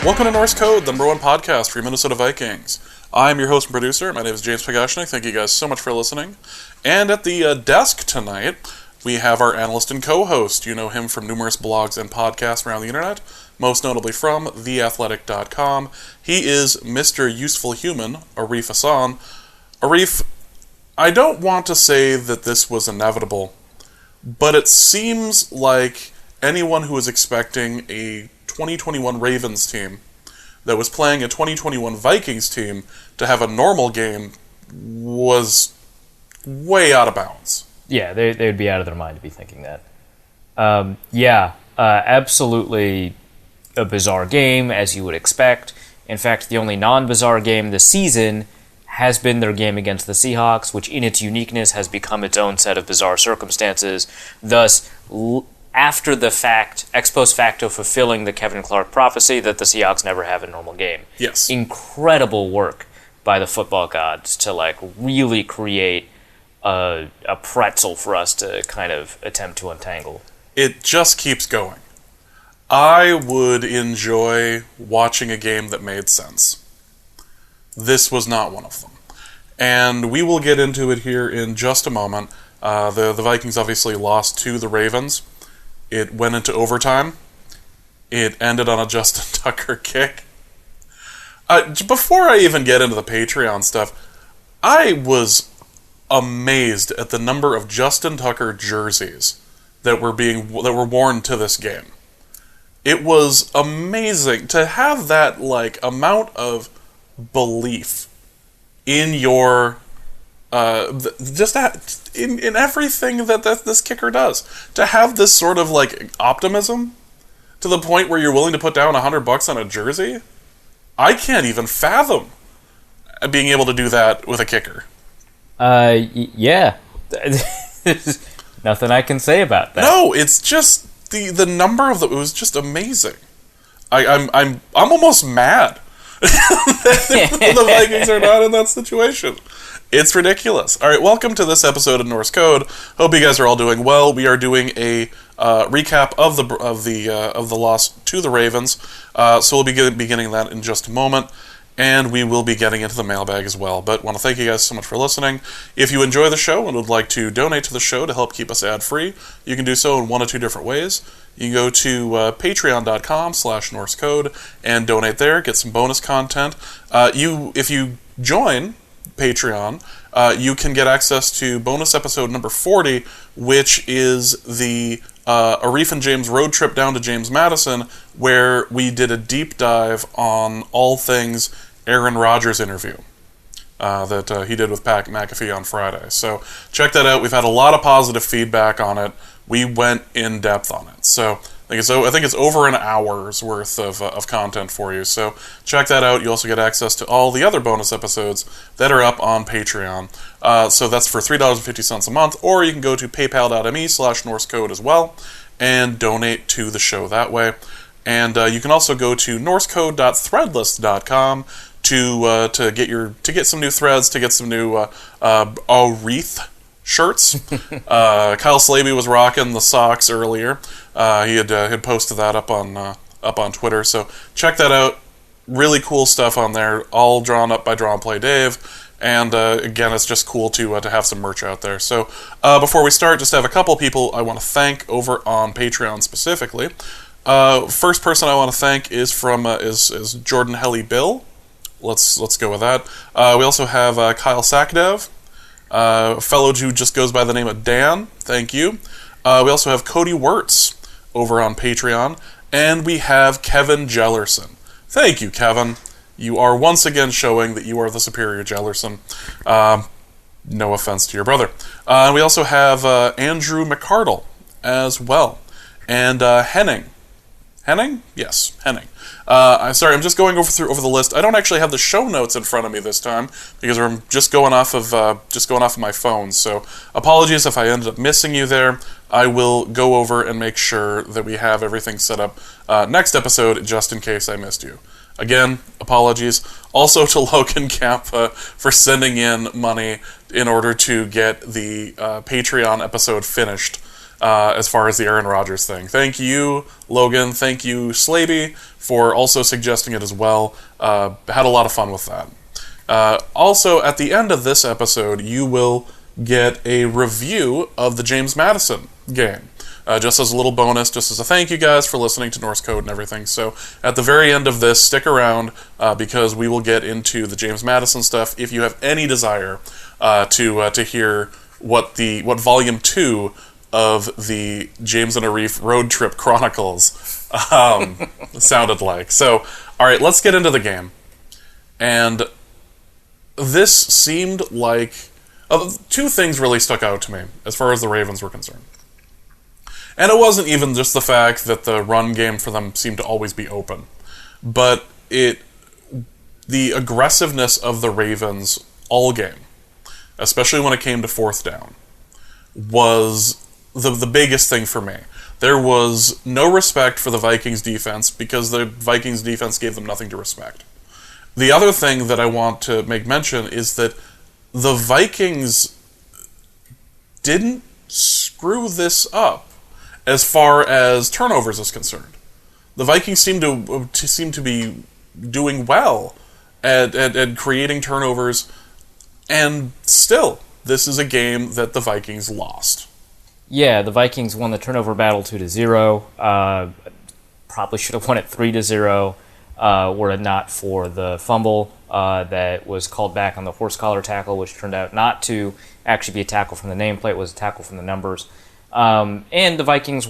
Welcome to Norse Code, the #1 podcast for your Minnesota Vikings. I'm your host and producer. My name is James Madison. Thank you guys so much for listening. And at the desk tonight, we have our analyst and co-host. You know him from numerous blogs and podcasts around the internet, most notably from theathletic.com. He is Mr. Useful Human, Arif Hassan. Arif, I don't want to say that this was inevitable, but it seems like anyone who was expecting a 2021 Ravens team that was playing a 2021 Vikings team to have a normal game was way out of bounds. Yeah, they would be out of their mind to be thinking that. Absolutely a bizarre game, as you would expect. In fact, the only non-bizarre game this season has been their game against the Seahawks, which in its uniqueness has become its own set of bizarre circumstances, thus after the fact, ex post facto fulfilling the Kevin Clark prophecy that the Seahawks never have a normal game. Yes. Incredible work by the football gods to really create a pretzel for us to kind of attempt to untangle. It just keeps going. I would enjoy watching a game that made sense. This was not one of them. And we will get into it here in just a moment. The Vikings obviously lost to the Ravens. It went into overtime. It ended on a Justin Tucker kick. Before I even get into the Patreon stuff, I was amazed at the number of Justin Tucker jerseys that were worn to this game. It was amazing to have that amount of belief in your in everything that this kicker does. To have this sort of optimism to the point where you're willing to put down $100 on a jersey, I can't even fathom being able to do that with a kicker. Yeah. There's nothing I can say about that. No, it's just the number of them. It was just amazing. I'm almost mad that the Vikings are not in that situation. It's ridiculous. All right, welcome to this episode of Norse Code. Hope you guys are all doing well. We are doing a recap of the loss to the Ravens. So we'll be beginning that in just a moment. And we will be getting into the mailbag as well. But want to thank you guys so much for listening. If you enjoy the show and would like to donate to the show to help keep us ad-free, you can do so in one of two different ways. You can go to patreon.com/NorseCode and donate there, get some bonus content. If you join Patreon, you can get access to bonus episode number 40, which is the Arif and James road trip down to James Madison, where we did a deep dive on all things Aaron Rodgers interview that he did with Pat McAfee on Friday. So check that out. We've had a lot of positive feedback on it. We went in depth on it. So I think it's over an hour's worth of content for you. So check that out. You also get access to all the other bonus episodes that are up on Patreon. So that's for $3.50 a month, or you can go to paypal.me/NorseCode as well and donate to the show that way. And you can also go to norsecode.threadless.com to get some new threads, to get some new wreath shirts. Kyle Slaby was rocking the socks earlier. He had posted that up on Twitter. So check that out. Really cool stuff on there, all drawn up by Draw and Play Dave. And again, it's just cool to have some merch out there. So before we start, just have a couple people I want to thank over on Patreon specifically. First person I want to thank is is Jordan Helly Bill. Let's go with that. We also have Kyle Sakdev, a fellow who just goes by the name of Dan. Thank you. We also have Cody Wirtz over on Patreon, and we have Kevin Jellerson. Thank you, Kevin. You are once again showing that you are the superior Jellerson. No offense to your brother. And we also have Andrew McCardle as well, and Henning. Henning? Yes, Henning. I'm sorry, I'm just going over the list. I don't actually have the show notes in front of me this time because I'm just going off of my phone. So apologies if I ended up missing you there. I will go over and make sure that we have everything set up next episode, just in case I missed you. Again, apologies. Also to Logan Campa for sending in money in order to get the Patreon episode finished. as far as the Aaron Rodgers thing. Thank you, Logan. Thank you, Slaby, for also suggesting it as well. Had a lot of fun with that. Also, at the end of this episode, you will get a review of the James Madison game. Just as a little bonus, just as a thank you guys for listening to Norse Code and everything. So at the very end of this, stick around because we will get into the James Madison stuff. If you have any desire to hear what Volume 2 of the James and Arif Road Trip Chronicles sounded like. So, all right, let's get into the game. And this seemed like two things really stuck out to me as far as the Ravens were concerned. And it wasn't even just the fact that the run game for them seemed to always be open, but the aggressiveness of the Ravens all game, especially when it came to fourth down, was the biggest thing for me. There was no respect for the Vikings defense because the Vikings defense gave them nothing to respect. The other thing that I want to make mention is that the Vikings didn't screw this up as far as turnovers is concerned. The Vikings seem to be doing well at creating turnovers, and still, this is a game that the Vikings lost. Yeah, the Vikings won the turnover battle 2-0. Probably should have won it 3-0 were it not for the fumble that was called back on the horse collar tackle, which turned out not to actually be a tackle from the nameplate, it was a tackle from the numbers. And the Vikings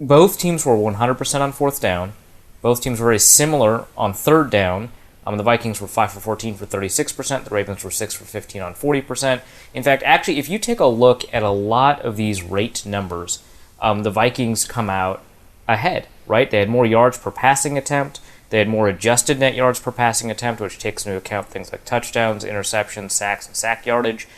both teams were 100% on fourth down. Both teams were very similar on third down. The Vikings were 5 for 14 for 36%. The Ravens were 6 for 15 on 40%. In fact, actually, if you take a look at a lot of these rate numbers, the Vikings come out ahead, right? They had more yards per passing attempt. They had more adjusted net yards per passing attempt, which takes into account things like touchdowns, interceptions, sacks, and sack yardage.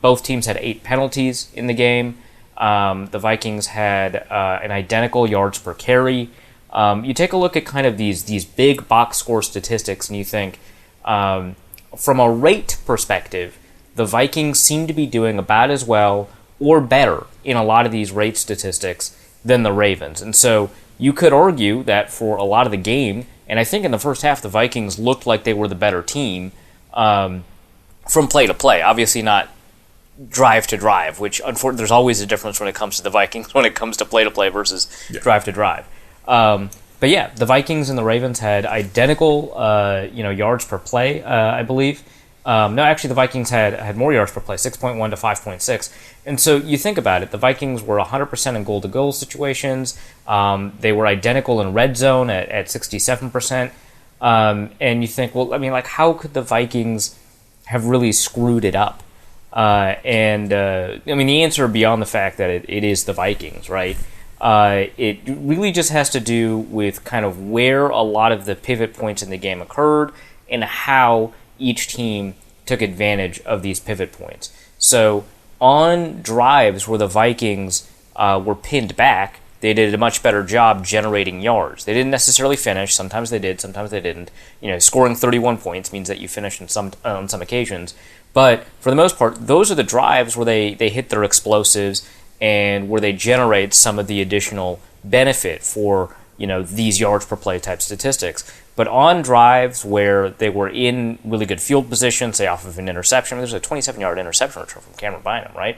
Both teams had 8 penalties in the game. The Vikings had an identical yards per carry. You take a look at kind of these big box score statistics, and you think, from a rate perspective, the Vikings seem to be doing about as well or better in a lot of these rate statistics than the Ravens. And so you could argue that for a lot of the game, and I think in the first half the Vikings looked like they were the better team from play to play. Obviously not drive to drive, which unfortunately there's always a difference when it comes to the Vikings when it comes to play versus drive to drive. But yeah, the Vikings and the Ravens had identical yards per play, I believe. No, actually the Vikings had more yards per play, 6.1 to 5.6. And so you think about it, the Vikings were 100% in goal-to-goal situations. They were identical in red zone at 67%. And you think, well, I mean, like, how could the Vikings have really screwed it up? I mean, the answer beyond the fact that it is the Vikings, right? It really just has to do with kind of where a lot of the pivot points in the game occurred and how each team took advantage of these pivot points. So on drives where the Vikings were pinned back, they did a much better job generating yards. They didn't necessarily finish. Sometimes they did, sometimes they didn't. Scoring 31 points means that you finished on some occasions. But for the most part, those are the drives where they hit their explosives and where they generate some of the additional benefit for these yards per play type statistics. But on drives where they were in really good field position, say off of an interception, there's a 27-yard interception return from Cameron Bynum, right?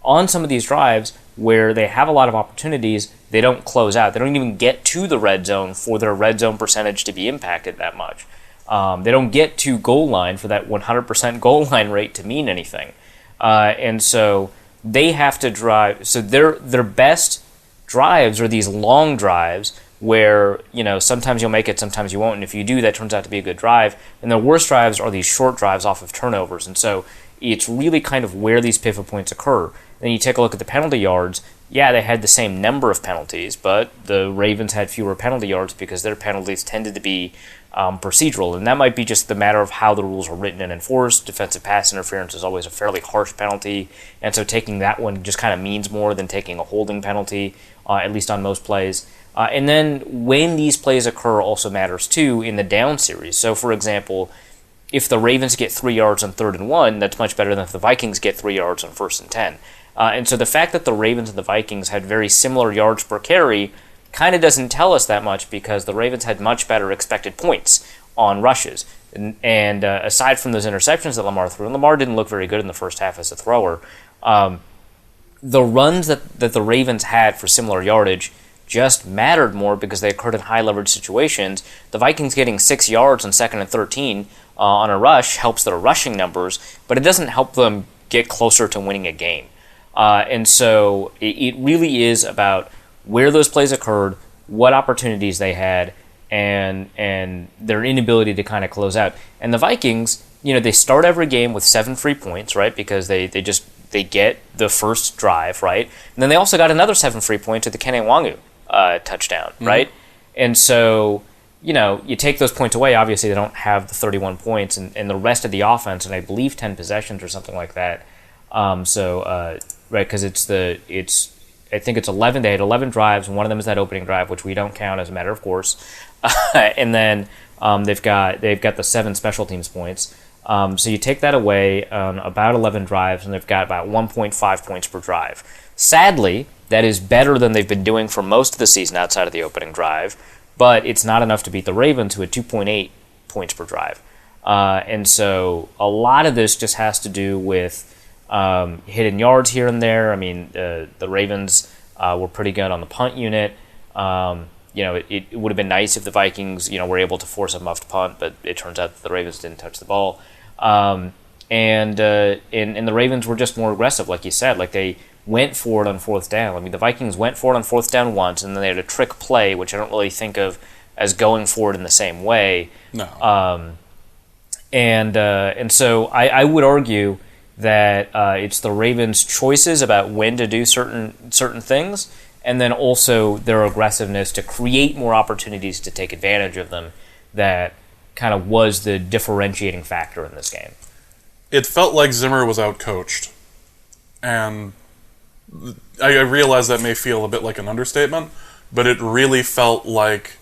On some of these drives where they have a lot of opportunities, they don't close out. They don't even get to the red zone for their red zone percentage to be impacted that much. They don't get to goal line for that 100% goal line rate to mean anything. And so they have to drive. So their best drives are these long drives where, sometimes you'll make it, sometimes you won't. And if you do, that turns out to be a good drive. And the worst drives are these short drives off of turnovers. And so it's really kind of where these pivot points occur. Then you take a look at the penalty yards. Yeah, they had the same number of penalties, but the Ravens had fewer penalty yards because their penalties tended to be procedural. And that might be just the matter of how the rules are written and enforced. Defensive pass interference is always a fairly harsh penalty, and so taking that one just kind of means more than taking a holding penalty, at least on most plays. And then when these plays occur also matters too in the down series. So, for example, if the Ravens get 3 yards on 3rd and 1, that's much better than if the Vikings get 3 yards on 1st and 10. And so the fact that the Ravens and the Vikings had very similar yards per carry kind of doesn't tell us that much, because the Ravens had much better expected points on rushes. And aside from those interceptions that Lamar threw, and Lamar didn't look very good in the first half as a thrower, the runs that the Ravens had for similar yardage just mattered more because they occurred in high-leverage situations. The Vikings getting 6 yards on 2nd and 13 on a rush helps their rushing numbers, but it doesn't help them get closer to winning a game. And so it really is about where those plays occurred, what opportunities they had, and their inability to kind of close out. And the Vikings, they start every game with 7 free points, right? Because they get the first drive, right? And then they also got another 7 free points at the Kene Nwangu touchdown, right? And so, you take those points away, obviously they don't have the 31 points, and the rest of the offense, and I believe 10 possessions or something like that. Right, because I think it's 11. They had 11 drives, and one of them is that opening drive, which we don't count as a matter of course. And then they've got the 7 special teams points. So you take that away on about 11 drives, and they've got about 1.5 points per drive. Sadly, that is better than they've been doing for most of the season outside of the opening drive, but it's not enough to beat the Ravens, who had 2.8 points per drive. And so a lot of this just has to do with hidden yards here and there. I mean, the Ravens were pretty good on the punt unit. It would have been nice if the Vikings, were able to force a muffed punt, but it turns out that the Ravens didn't touch the ball. And the Ravens were just more aggressive, like you said. Like, they went for it on 4th down. I mean, the Vikings went for it on 4th down once, and then they had a trick play, which I don't really think of as going for it in the same way. No. And so I would argue that it's the Ravens' choices about when to do certain things, and then also their aggressiveness to create more opportunities to take advantage of them, that kind of was the differentiating factor in this game. It felt like Zimmer was outcoached, and I realize that may feel a bit like an understatement, but it really felt like...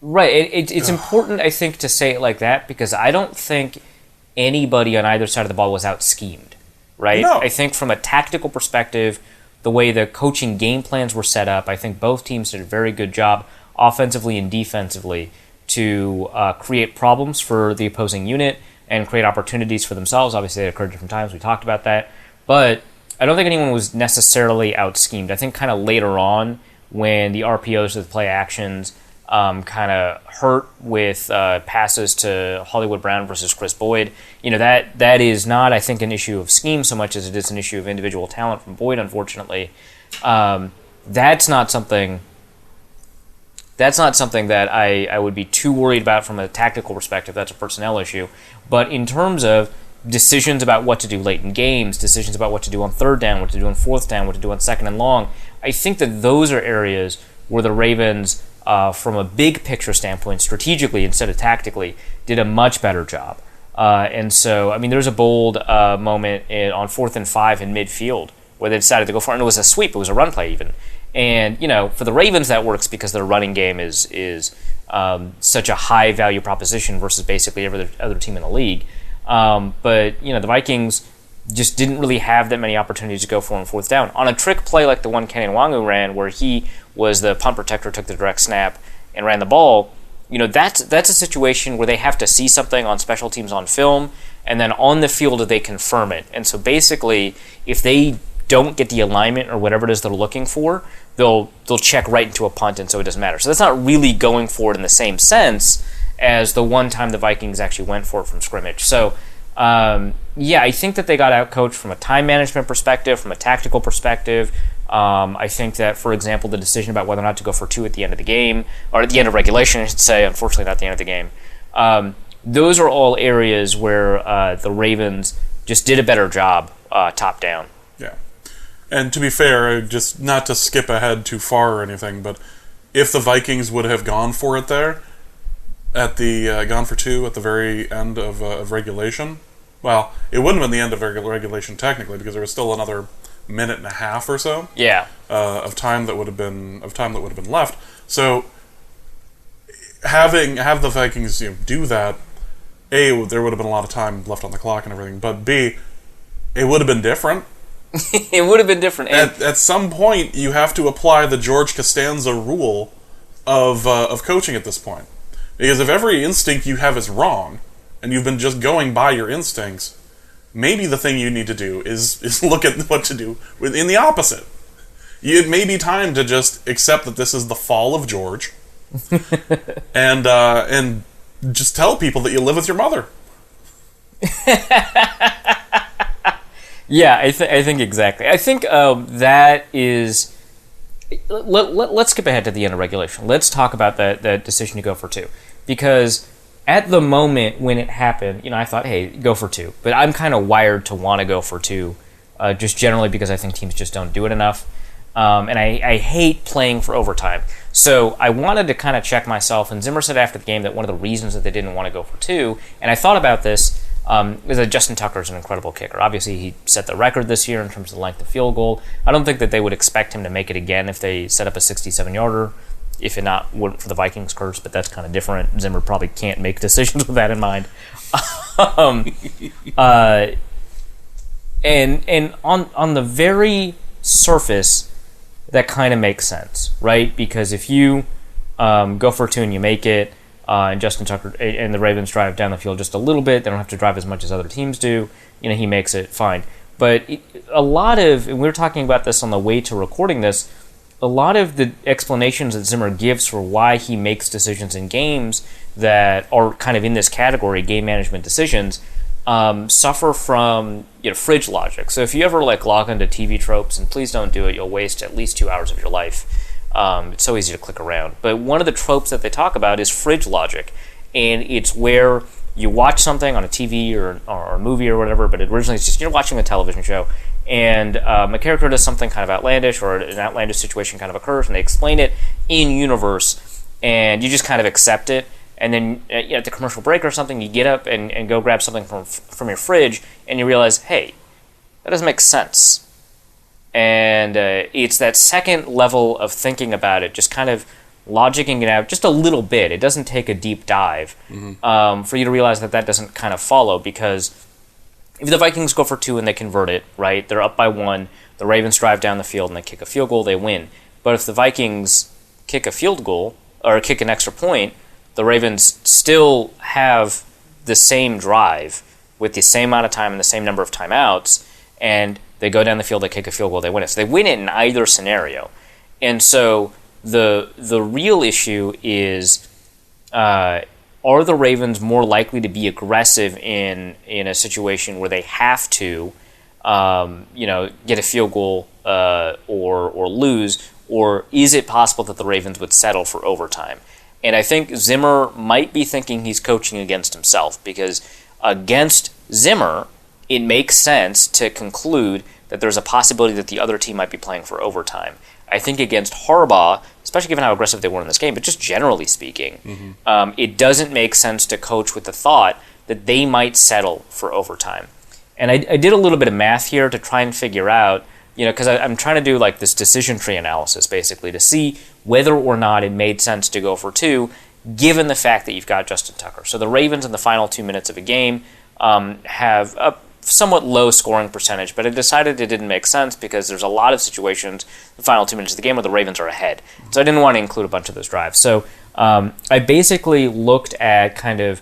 Right, it's important, I think, to say it like that, because I don't think anybody on either side of the ball was out-schemed, right? No. I think from a tactical perspective, the way the coaching game plans were set up, I think both teams did a very good job, offensively and defensively, to create problems for the opposing unit and create opportunities for themselves. Obviously, they occurred at different times. We talked about that. But I don't think anyone was necessarily out-schemed. I think kind of later on, when the RPOs with play actions kind of hurt with passes to Hollywood Brown versus Chris Boyd, that is not, I think, an issue of scheme so much as it is an issue of individual talent from Boyd, unfortunately. That's not something that I would be too worried about from a tactical perspective. That's a personnel issue. But in terms of decisions about what to do late in games, decisions about what to do on 3rd down, what to do on 4th down, what to do on 2nd and long, I think that those are areas where the Ravens, from a big picture standpoint, strategically instead of tactically, did a much better job. And so, I mean, there's a bold moment on 4th and 5 in midfield where they decided to go for it, and it was a sweep, it was a run play even. And, for the Ravens that works because their running game is such a high value proposition versus basically every other team in the league. But the Vikings just didn't really have that many opportunities to go for on 4th down. On a trick play like the one Kene Nwangu ran, where he was the punt protector, took the direct snap, and ran the ball, that's a situation where they have to see something on special teams on film, and then on the field they confirm it. And so basically, if they don't get the alignment or whatever it is they're looking for, they'll check right into a punt, and so it doesn't matter. So that's not really going for it in the same sense as the one time the Vikings actually went for it from scrimmage. So, I think that they got outcoached from a time management perspective, from a tactical perspective. I think that, for example, the decision about whether or not to go for 2 at the end of the game, or at the end of regulation, I should say, unfortunately not the end of the game, those are all areas where the Ravens just did a better job top down. Yeah. And to be fair, just not to skip ahead too far or anything, but if the Vikings would have gone for it there, at the gone for 2 at the very end of regulation, well, it wouldn't have been the end of regulation technically, because there was still another minute and a half or so of time that would have been left. So have the Vikings do that, A, there would have been a lot of time left on the clock and everything, but B, it would have been different. It would have been different. At some point, you have to apply the George Costanza rule of coaching at this point. Because if every instinct you have is wrong, and you've been just going by your instincts, maybe the thing you need to do is look at what to do in the opposite. It may be time to just accept that this is the fall of George, and just tell people that you live with your mother. Yeah, I think exactly. I think that is... Let's skip ahead to the end of regulation. Let's talk about that decision to go for 2. Because at the moment when it happened, I thought, hey, go for 2. But I'm kind of wired to want to go for 2, just generally because I think teams just don't do it enough. And I hate playing for overtime. So I wanted to kind of check myself, and Zimmer said after the game that one of the reasons that they didn't want to go for 2, and I thought about this, is that Justin Tucker is an incredible kicker. Obviously, he set the record this year in terms of the length of field goal. I don't think that they would expect him to make it again if they set up a 67-yarder, if it weren't for the Vikings curse, but that's kind of different. Zimmer probably can't make decisions with that in mind. And on the very surface, that kind of makes sense, right? Because if you go for 2 and you make it, and Justin Tucker and the Ravens drive down the field just a little bit, they don't have to drive as much as other teams do, he makes it fine. But a lot of, and we were talking about this on the way to recording this, a lot of the explanations that Zimmer gives for why he makes decisions in games that are kind of in this category, game management decisions, suffer from fridge logic. So if you ever log into TV tropes, and please don't do it, you'll waste at least 2 hours of your life. It's so easy to click around. But one of the tropes that they talk about is fridge logic, and it's where you watch something on a TV or a movie or whatever, but originally it's just you're watching a television show, and a character does something kind of outlandish, or an outlandish situation kind of occurs, and they explain it in universe, and you just kind of accept it. And then at the commercial break or something, you get up and go grab something from your fridge, and you realize, hey, that doesn't make sense. And it's that second level of thinking about it, just kind of logicking it out just a little bit. It doesn't take a deep dive for you to realize that doesn't kind of follow, because if the Vikings go for 2 and they convert it, right, they're up by 1, the Ravens drive down the field and they kick a field goal, they win. But if the Vikings kick a field goal or kick an extra point, the Ravens still have the same drive with the same amount of time and the same number of timeouts, and they go down the field, they kick a field goal, they win it. So they win it in either scenario. And so the real issue is, are the Ravens more likely to be aggressive in a situation where they have to, get a field goal or lose, or is it possible that the Ravens would settle for overtime? And I think Zimmer might be thinking he's coaching against himself, because against Zimmer, it makes sense to conclude that there's a possibility that the other team might be playing for overtime. I think against Harbaugh, especially given how aggressive they were in this game, but just generally speaking, it doesn't make sense to coach with the thought that they might settle for overtime. And I did a little bit of math here to try and figure out, because I'm trying to do this decision tree analysis, basically, to see whether or not it made sense to go for 2, given the fact that you've got Justin Tucker. So the Ravens in the final 2 minutes of a game have a somewhat low scoring percentage, but I decided it didn't make sense because there's a lot of situations the final 2 minutes of the game where the Ravens are ahead. So I didn't want to include a bunch of those drives. So I basically looked at kind of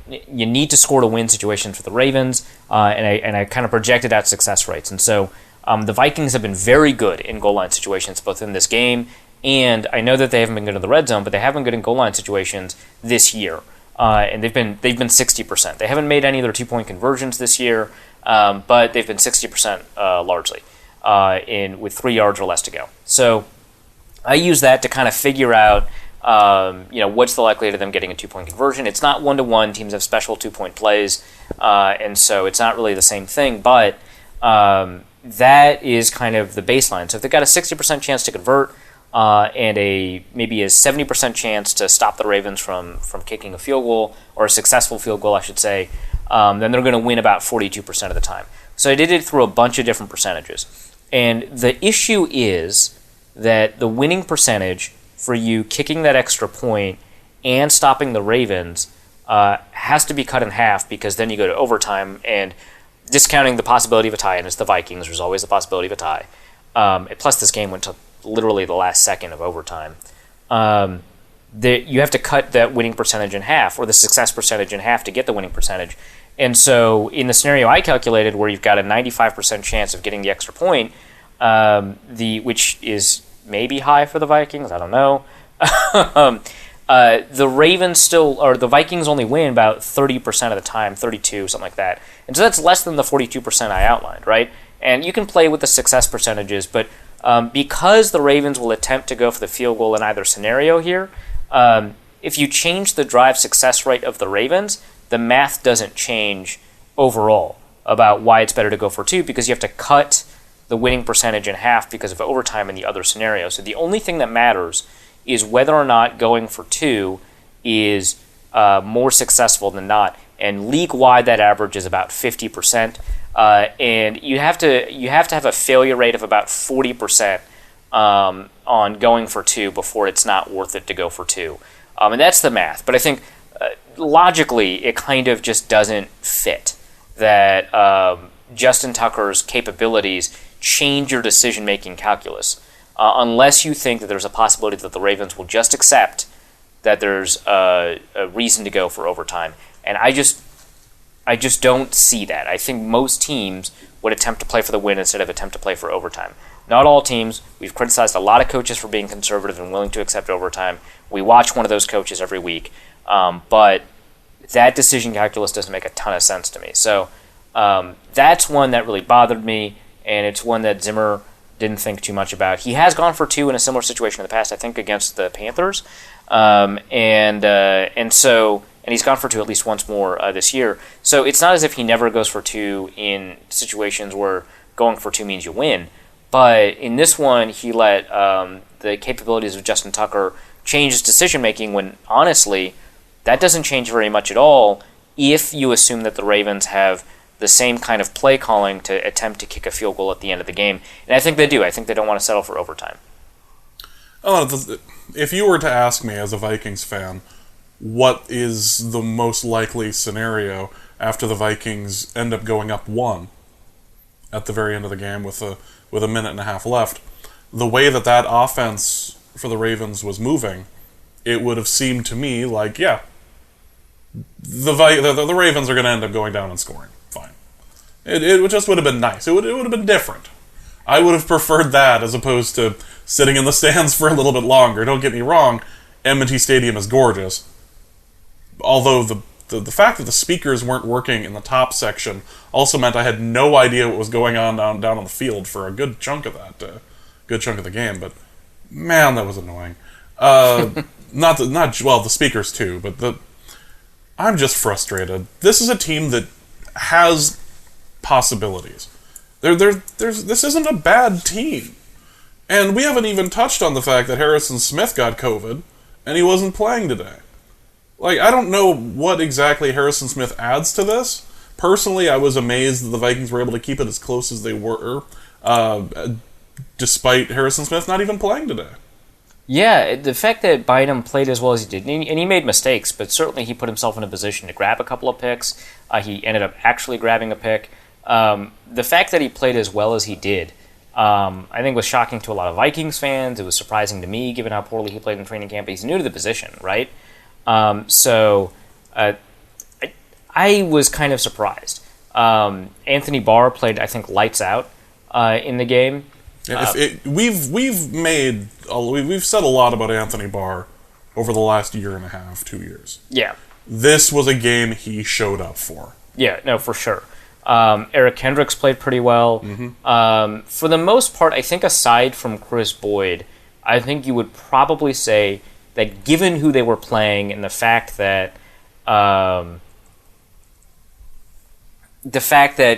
you need to score to win situations for the Ravens, and I kind of projected out success rates. And so the Vikings have been very good in goal line situations, both in this game, and I know that they haven't been good in the red zone, but they have been good in goal line situations this year. And they've been 60%. They haven't made any of their 2-point conversions this year, but they've been 60% largely with 3 yards or less to go. So I use that to kind of figure out what's the likelihood of them getting a 2-point conversion. It's not 1-to-1. Teams have special 2-point plays, and so it's not really the same thing. But that is kind of the baseline. So if they've got a 60% chance to convert, and maybe a 70% chance to stop the Ravens from kicking a field goal, or a successful field goal, I should say, then they're going to win about 42% of the time. So I did it through a bunch of different percentages. And the issue is that the winning percentage for you kicking that extra point and stopping the Ravens has to be cut in half because then you go to overtime, and discounting the possibility of a tie, and it's the Vikings, there's always the possibility of a tie. Plus, this game went to literally the last second of overtime. You have to cut that winning percentage in half, or the success percentage in half, to get the winning percentage. And so in the scenario I calculated, where you've got a 95% chance of getting the extra point, which is maybe high for the Vikings, I don't know. The Vikings only win about 30% of the time, 32, something like that. And so that's less than the 42% I outlined, right? And you can play with the success percentages, but because the Ravens will attempt to go for the field goal in either scenario here, if you change the drive success rate of the Ravens, the math doesn't change overall about why it's better to go for two, because you have to cut the winning percentage in half because of overtime in the other scenario. So the only thing that matters is whether or not going for two is more successful than not. And league-wide, that average is about 50%. And you have to have a failure rate of about 40% on going for two before it's not worth it to go for two. And that's the math. But I think logically, it kind of just doesn't fit that Justin Tucker's capabilities change your decision-making calculus. Unless you think that there's a possibility that the Ravens will just accept that there's a reason to go for overtime. And I just don't see that. I think most teams would attempt to play for the win instead of attempt to play for overtime. Not all teams. We've criticized a lot of coaches for being conservative and willing to accept overtime. We watch one of those coaches every week. But that decision calculus doesn't make a ton of sense to me. So that's one that really bothered me, and it's one that Zimmer didn't think too much about. He has gone for two in a similar situation in the past, I think against the Panthers. And he's gone for two at least once more this year. So it's not as if he never goes for two in situations where going for two means you win. But in this one, he let the capabilities of Justin Tucker change his decision-making when, honestly, that doesn't change very much at all if you assume that the Ravens have the same kind of play calling to attempt to kick a field goal at the end of the game. And I think they do. I think they don't want to settle for overtime. If you were to ask me as a Vikings fan, what is the most likely scenario after the Vikings end up going up one at the very end of the game with a minute and a half left, the way that offense for the Ravens was moving, it would have seemed to me like, yeah, the Ravens are going to end up going down and scoring. Fine. It just would have been nice. It would have been different. I would have preferred that as opposed to sitting in the stands for a little bit longer. Don't get me wrong, M&T Stadium is gorgeous. Although the fact that the speakers weren't working in the top section also meant I had no idea what was going on down on the field for a good chunk of the game. But man, that was annoying. The speakers too, but I'm just frustrated. This is a team that has possibilities. This isn't a bad team. And we haven't even touched on the fact that Harrison Smith got COVID, and he wasn't playing today. Like, I don't know what exactly Harrison Smith adds to this. Personally, I was amazed that the Vikings were able to keep it as close as they were, despite Harrison Smith not even playing today. Yeah, the fact that Bynum played as well as he did, and he made mistakes, but certainly he put himself in a position to grab a couple of picks. He ended up actually grabbing a pick. The fact that he played as well as he did, I think was shocking to a lot of Vikings fans. It was surprising to me, given how poorly he played in training camp. But he's new to the position, right? So I was kind of surprised. Anthony Barr played, I think, lights out in the game. We've said a lot about Anthony Barr over the last year and a half, 2 years. Yeah. This was a game he showed up for. Yeah, no, for sure. Eric Kendricks played pretty well. Mm-hmm. For the most part, I think aside from Chris Boyd, I think you would probably say that given who they were playing and the fact that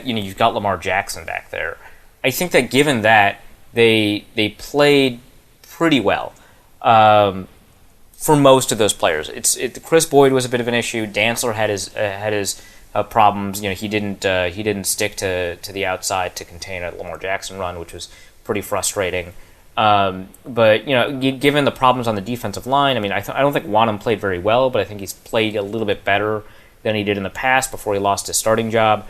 you've got Lamar Jackson back there, I think that given that they played pretty well for most of those players. Chris Boyd was a bit of an issue. Dantzler had his problems. He didn't stick to the outside to contain a Lamar Jackson run, which was pretty frustrating. But given the problems on the defensive line, I mean, I don't think Wanham played very well, but I think he's played a little bit better than he did in the past before he lost his starting job.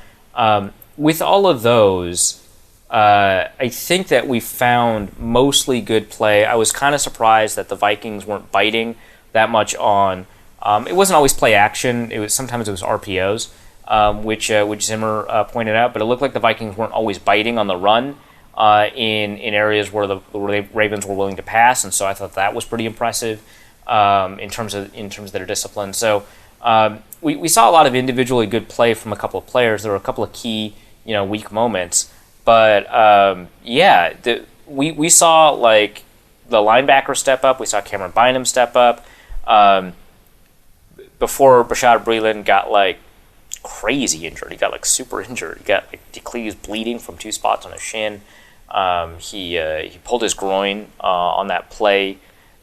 With all of those, I think that we found mostly good play. I was kind of surprised that the Vikings weren't biting that much on. It wasn't always play action. Sometimes it was RPOs, which Zimmer pointed out. But it looked like the Vikings weren't always biting on the run in areas where the Ravens were willing to pass, and so I thought that was pretty impressive in terms of their discipline. So we saw a lot of individually good play from a couple of players. There were a couple of key weak moments. But, we saw, like, the linebacker step up. We saw Cameron Bynum step up. Before Bashad Breeland got, like, crazy injured. He got, like, super injured. He was bleeding from 2 spots on his shin. He pulled his groin on that play,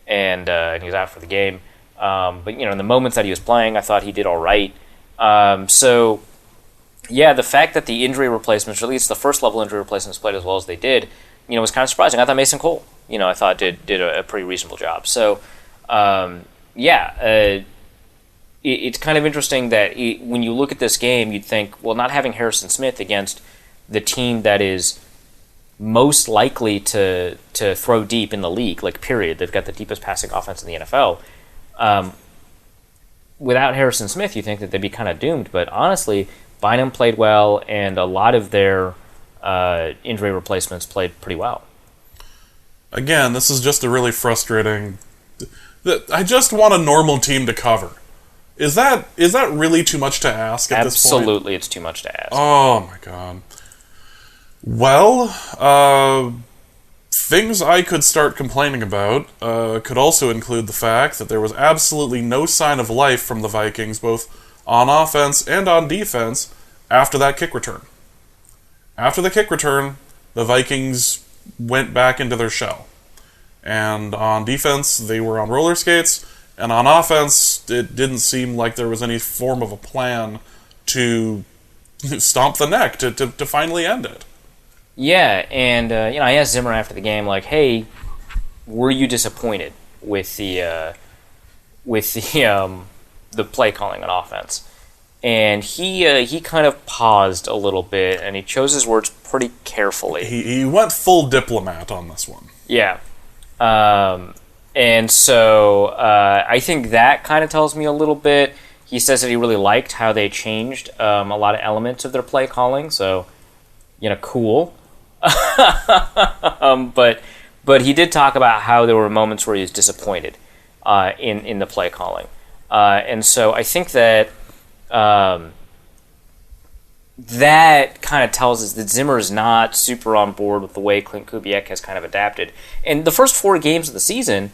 and he was out for the game. But, in the moments that he was playing, I thought he did all right. Yeah, the fact that the injury replacements, or at least the first-level injury replacements, played as well as they did, was kind of surprising. I thought Mason Cole, I thought did a pretty reasonable job. So, it's kind of interesting that when you look at this game, you'd think, well, not having Harrison Smith against the team that is most likely to throw deep in the league, like, period. They've got the deepest passing offense in the NFL. Without Harrison Smith, you think that they'd be kind of doomed. But honestly, Bynum played well, and a lot of their injury replacements played pretty well. Again, this is just a really frustrating... I just want a normal team to cover. Is that really too much to ask at this point? Absolutely, it's too much to ask. Oh, my God. Well, things I could start complaining about could also include the fact that there was absolutely no sign of life from the Vikings, both on offense and on defense, after that kick return. After the kick return, the Vikings went back into their shell. And on defense, they were on roller skates, and on offense, it didn't seem like there was any form of a plan to stomp the neck, to finally end it. Yeah, and I asked Zimmer after the game, like, hey, were you disappointed with the play calling on offense? And he kind of paused a little bit, and he chose his words pretty carefully. He went full diplomat on this one. Yeah. And so I think that kind of tells me a little bit. He says that he really liked how they changed a lot of elements of their play calling, so, cool. But he did talk about how there were moments where he was disappointed in the play calling. And so I think that that kind of tells us that Zimmer is not super on board with the way Clint Kubiak has kind of adapted. And the first 4 games of the season,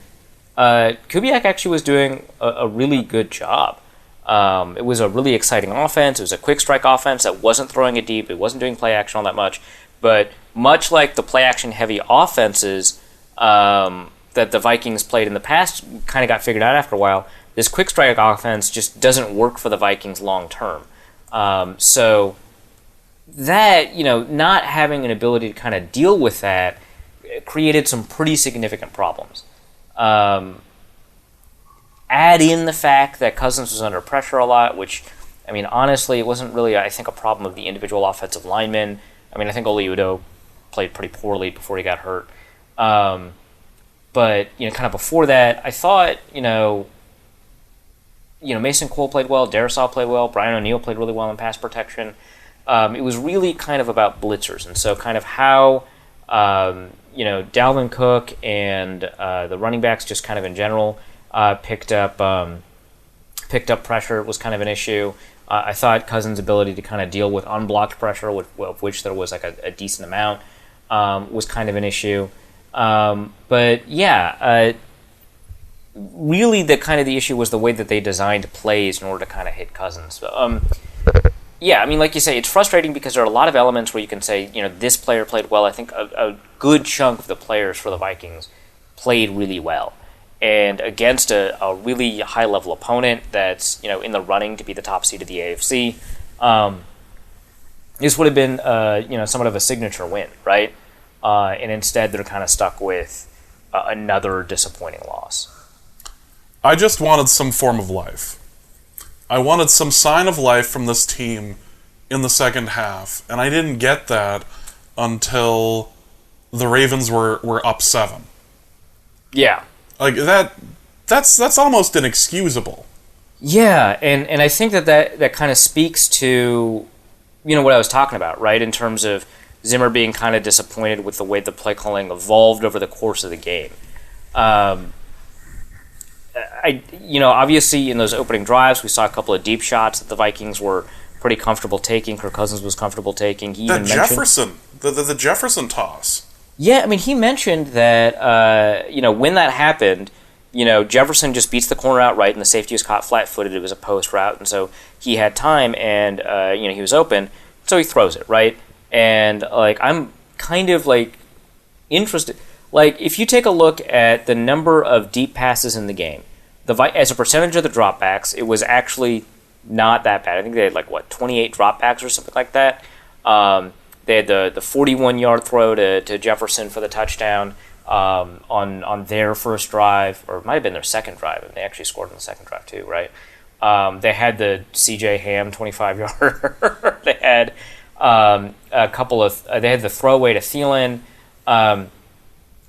Kubiak actually was doing a really good job. It was a really exciting offense. It was a quick strike offense that wasn't throwing it deep. It wasn't doing play action all that much. But much like the play action heavy offenses that the Vikings played in the past kind of got figured out after a while, this quick strike offense just doesn't work for the Vikings long term. So that, not having an ability to kind of deal with that created some pretty significant problems. Add in the fact that Cousins was under pressure a lot, which, honestly, it wasn't really, I think, a problem of the individual offensive linemen. I think Oli Udoh played pretty poorly before he got hurt. But, kind of before that, I thought, Mason Cole played well, Darisaw played well, Brian O'Neill played really well in pass protection. It was really kind of about blitzers, and so kind of how, Dalvin Cook and the running backs just kind of in general picked up pressure was kind of an issue. I thought Cousins' ability to kind of deal with unblocked pressure, of which there was like a decent amount, was kind of an issue. But yeah, really the issue was the way that they designed plays in order to kind of hit Cousins. Yeah, like you say, it's frustrating because there are a lot of elements where you can say, this player played well. I think a good chunk of the players for the Vikings played really well. And against a really high-level opponent that's, in the running to be the top seed of the AFC, this would have been, somewhat of a signature win, right? And instead they're kind of stuck with, another disappointing loss. I just wanted some form of life. I wanted some sign of life from this team in the second half, and I didn't get that until the Ravens were up 7. Yeah. Like, that's almost inexcusable. Yeah, and I think that kind of speaks to, what I was talking about, right, in terms of Zimmer being kind of disappointed with the way the play calling evolved over the course of the game. Obviously in those opening drives, we saw a couple of deep shots that the Vikings were pretty comfortable taking. Kirk Cousins was comfortable taking. He even mentioned the Jefferson toss. Yeah, I mean, he mentioned that when that happened, Jefferson just beats the corner outright, and the safety was caught flat-footed. It was a post route, and so he had time, and he was open, so he throws it right. And I'm kind of interested. If you take a look at the number of deep passes in the game, as a percentage of the dropbacks, it was actually not that bad. I think they had 28 dropbacks or something like that. They had the 41-yard throw to Jefferson for the touchdown on their first drive, or it might have been their second drive. And they actually scored in the second drive too, right? They had the C.J. Ham 25-yarder. They had they had the throwaway to Thielen. But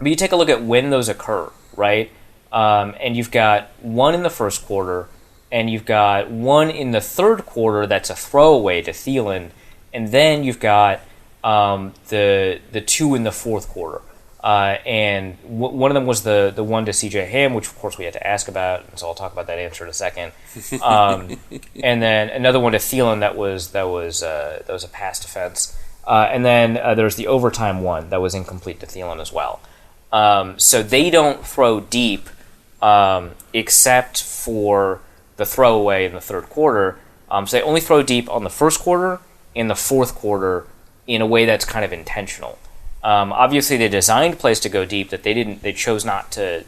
you take a look at when those occur, right? And you've got one in the first quarter, and you've got one in the third quarter that's a throwaway to Thielen, and then you've got the two in the fourth quarter. And one of them was the one to C.J. Ham, which of course we had to ask about, so I'll talk about that answer in a second. And then another one to Thielen that was a pass defense. And then there's the overtime one that was incomplete to Thielen as well. So they don't throw deep except for the throwaway in the third quarter. So they only throw deep on the first quarter and the fourth quarter in a way that's kind of intentional. Obviously, they designed plays to go deep that they chose not to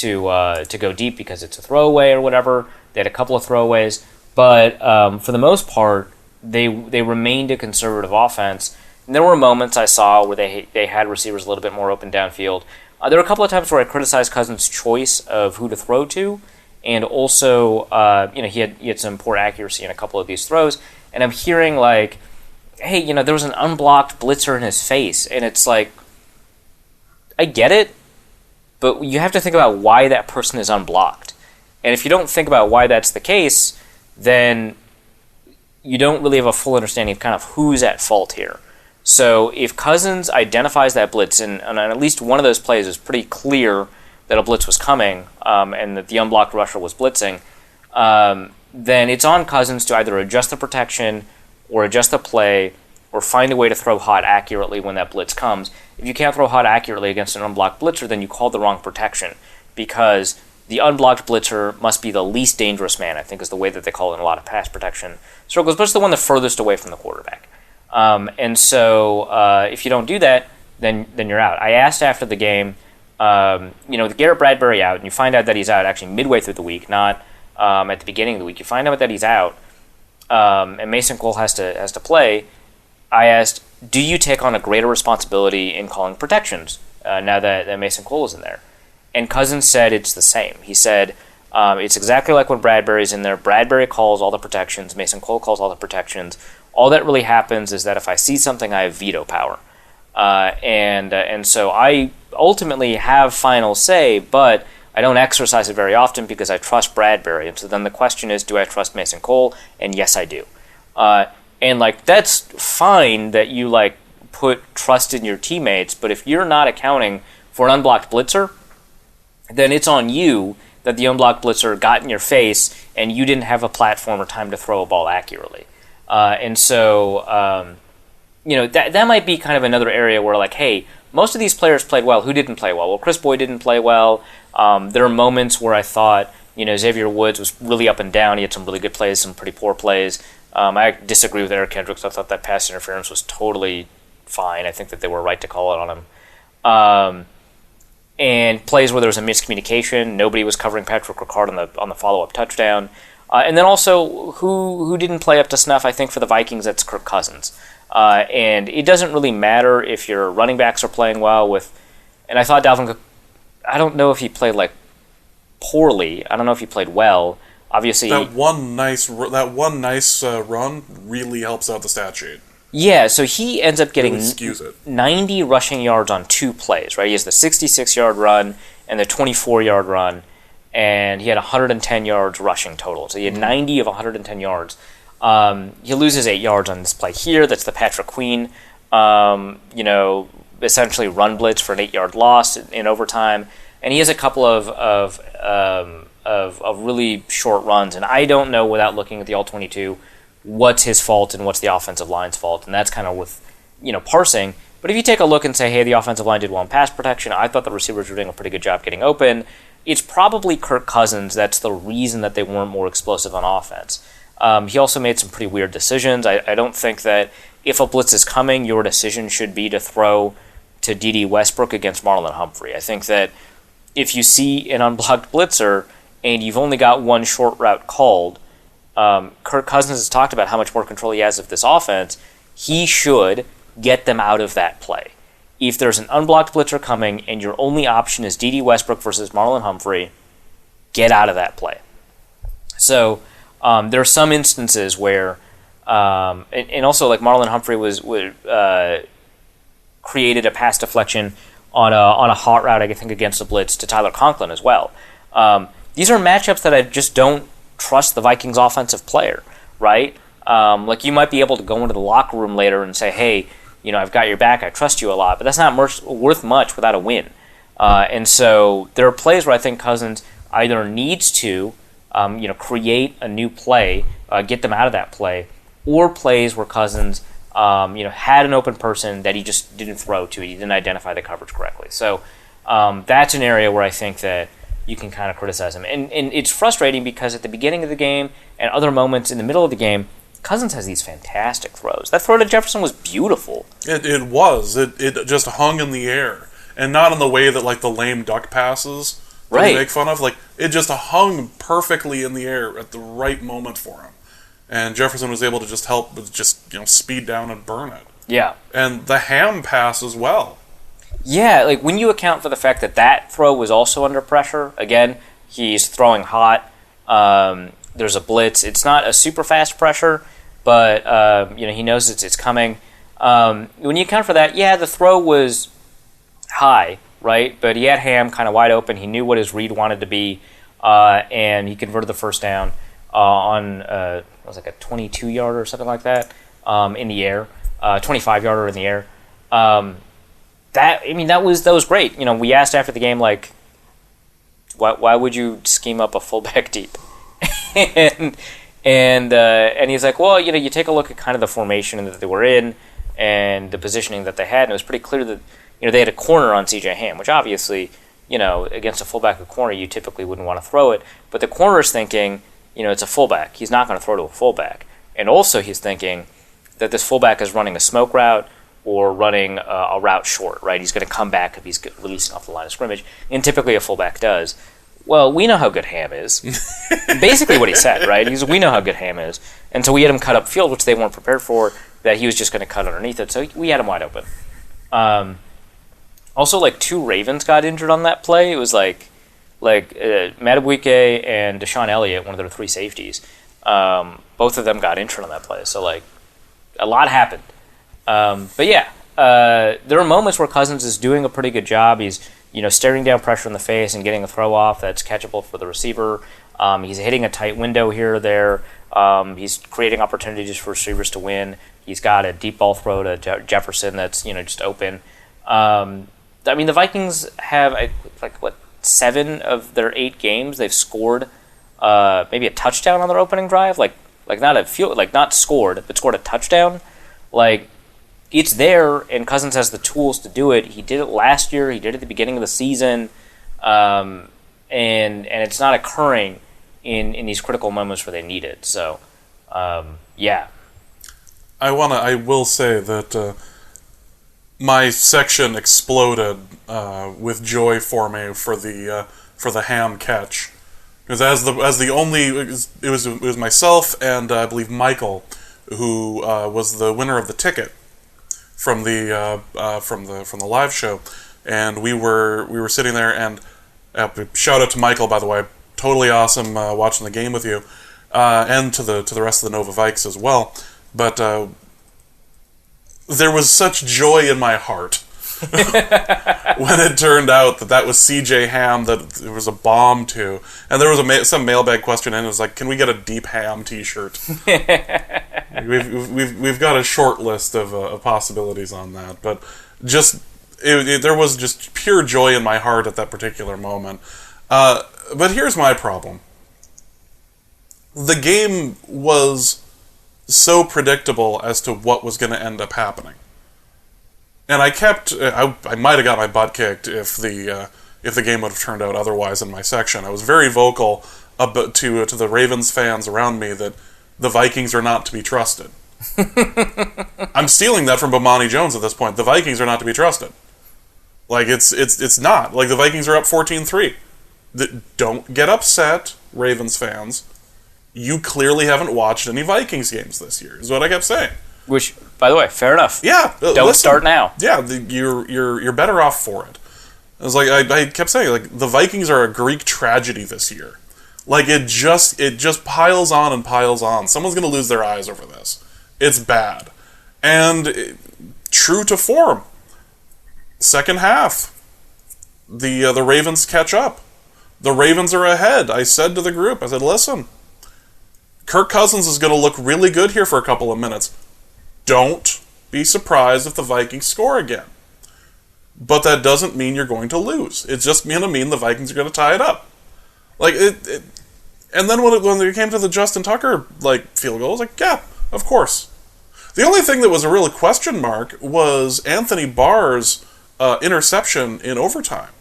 go deep because it's a throwaway or whatever. They had a couple of throwaways, but for the most part, they remained a conservative offense. And there were moments I saw where they had receivers a little bit more open downfield. There were a couple of times where I criticized Cousins' choice of who to throw to, and also he had some poor accuracy in a couple of these throws. And I'm hearing hey, there was an unblocked blitzer in his face, and it's I get it, but you have to think about why that person is unblocked. And if you don't think about why that's the case, then you don't really have a full understanding of kind of who's at fault here. So if Cousins identifies that blitz, and on at least one of those plays it was pretty clear that a blitz was coming, and that the unblocked rusher was blitzing, then it's on Cousins to either adjust the protection or adjust the play, or find a way to throw hot accurately when that blitz comes. If you can't throw hot accurately against an unblocked blitzer, then you call the wrong protection, because the unblocked blitzer must be the least dangerous man, I think is the way that they call it in a lot of pass protection circles, but it's the one the furthest away from the quarterback. And so if you don't do that, then you're out. I asked after the game, with Garrett Bradbury out, and you find out that he's out actually midway through the week, not at the beginning of the week. You find out that he's out, and Mason Cole has to play. I asked, do you take on a greater responsibility in calling protections now that Mason Cole is in there? And Cousins said it's the same. He said it's exactly like when Bradbury's in there. Bradbury calls all the protections. Mason Cole calls all the protections. All that really happens is that if I see something, I have veto power. And so I ultimately have final say, but I don't exercise it very often because I trust Bradbury. And so then the question is, do I trust Mason Cole? And yes, I do. And that's fine that you put trust in your teammates, but if you're not accounting for an unblocked blitzer, then it's on you that the unblocked blitzer got in your face and you didn't have a platform or time to throw a ball accurately. And so that might be kind of another area where hey, most of these players played well. Who didn't play well? Well, Chris Boyd didn't play well. There are moments where I thought Xavier Woods was really up and down. He had some really good plays, some pretty poor plays. I disagree with Eric Kendricks. I thought that pass interference was totally fine. I think that they were right to call it on him. And plays where there was a miscommunication. Nobody was covering Patrick Ricard on the follow-up touchdown. And then also, who didn't play up to snuff, I think, for the Vikings, that's Kirk Cousins. And it doesn't really matter if your running backs are playing well and I thought Dalvin Cook, I don't know if he played like poorly. I don't know if he played well. Obviously, that one nice run really helps out the stat sheet. Yeah, so he ends up getting Really skews it. 90 rushing yards on 2 plays, right? He has the 66-yard run and the 24-yard run, and he had 110 yards rushing total. So he had 90 of 110 yards. He loses 8 yards on this play here. That's the Patrick Queen, essentially run blitz for an 8-yard loss in overtime. And he has a couple of really short runs, and I don't know, without looking at the All-22, what's his fault and what's the offensive line's fault, and that's kind of with, parsing. But if you take a look and say, hey, the offensive line did well in pass protection, I thought the receivers were doing a pretty good job getting open, it's probably Kirk Cousins that's the reason that they weren't more explosive on offense. He also made some pretty weird decisions. I don't think that if a blitz is coming, your decision should be to throw to D.D. Westbrook against Marlon Humphrey. I think that if you see an unblocked blitzer and you've only got one short route called, Kirk Cousins has talked about how much more control he has of this offense. He should get them out of that play. If there's an unblocked blitzer coming and your only option is D.D. Westbrook versus Marlon Humphrey, get out of that play. So there are some instances where, and also like Marlon Humphrey created a pass deflection on a hot route, I think, against the blitz to Tyler Conklin as well. These are matchups that I just don't trust the Vikings offensive player, right? Like you might be able to go into the locker room later and say, hey, I've got your back, I trust you a lot, but that's not worth much without a win. And so there are plays where I think Cousins either needs to, create a new play, get them out of that play, or plays where Cousins, had an open person that he just didn't throw to, he didn't identify the coverage correctly. So that's an area where I think that you can kind of criticize him. And it's frustrating because at the beginning of the game and other moments in the middle of the game, Cousins has these fantastic throws. That throw to Jefferson was beautiful. It was. It just hung in the air. And not in the way that, like, the lame duck passes that we make fun of. Like, it just hung perfectly in the air at the right moment for him. And Jefferson was able to just help with speed down and burn it. Yeah. And the ham pass as well. Yeah, like when you account for the fact that throw was also under pressure, again, he's throwing hot, there's a blitz. It's not a super fast pressure, but he knows it's coming. When you account for that, the throw was high, right? But he had Ham kind of wide open. He knew what his read wanted to be, and he converted the first down on it was like a 22-yarder or something like that in the air, 25-yarder in the air. That was great. We asked after the game, like, why would you scheme up a fullback deep? and he's like, well, you take a look at kind of the formation that they were in and the positioning that they had, and it was pretty clear that they had a corner on C.J. Ham, which obviously, against a fullback, a corner, you typically wouldn't want to throw it. But the corner's thinking, it's a fullback. He's not going to throw to a fullback. And also he's thinking that this fullback is running a smoke route or running a route short, right? He's going to come back if he's releasing off the line of scrimmage, and typically a fullback does. Well, we know how good Ham is. Basically what he said, right? We know how good Ham is. And so we had him cut up field, which they weren't prepared for, that he was just going to cut underneath it. So we had him wide open. Also, like, 2 Ravens got injured on that play. It was like Madubuike and Deshaun Elliott, one of their 3 safeties. Both of them got injured on that play. So, like, a lot happened. But yeah, there are moments where Cousins is doing a pretty good job. He's, staring down pressure in the face and getting a throw off that's catchable for the receiver. He's hitting a tight window here or there. He's creating opportunities for receivers to win. He's got a deep ball throw to Jefferson that's, just open. The Vikings have, 7 of their 8 games they've scored maybe a touchdown on their opening drive. Not scored, but scored a touchdown. Like, it's there, and Cousins has the tools to do it. He did it last year. He did it at the beginning of the season, and it's not occurring in these critical moments where they need it. So, yeah. I will say that my section exploded with joy for me for the Ham catch, because it was myself and I believe Michael who was the winner of the ticket from the live show, and we were sitting there, and Shout out to Michael, by the way. Totally awesome watching the game with you, and to the rest of the Nova Vikes as well. But there was such joy in my heart when it turned out that was CJ Ham that there was a bomb to, and there was some mailbag question, and it was like, "Can we get a Deep Ham T-shirt?" we've got a short list of possibilities on that, but just there was just pure joy in my heart at that particular moment. But here's my problem: the game was so predictable as to what was going to end up happening. And I might have got my butt kicked if the game would have turned out otherwise in my section. I was very vocal to the Ravens fans around me that the Vikings are not to be trusted. I'm stealing that from Bomani Jones at this point. The Vikings are not to be trusted. Like, it's not. Like, the Vikings are up 14-3. Don't get upset, Ravens fans. You clearly haven't watched any Vikings games this year, is what I kept saying. Which, by the way, fair enough. Yeah. Don't start now. Yeah, you're better off for it. I was like, I kept saying, like, the Vikings are a Greek tragedy this year. Like, it just piles on and piles on. Someone's going to lose their eyes over this. It's bad. And true to form, second half, the Ravens catch up. The Ravens are ahead. I said to the group, I said, listen, Kirk Cousins is going to look really good here for a couple of minutes. Don't be surprised if the Vikings score again. But that doesn't mean you're going to lose. It's just going to mean the Vikings are going to tie it up. Like, and then when it came to the Justin Tucker field goal, I was like, yeah, of course. The only thing that was a real question mark was Anthony Barr's interception in overtime.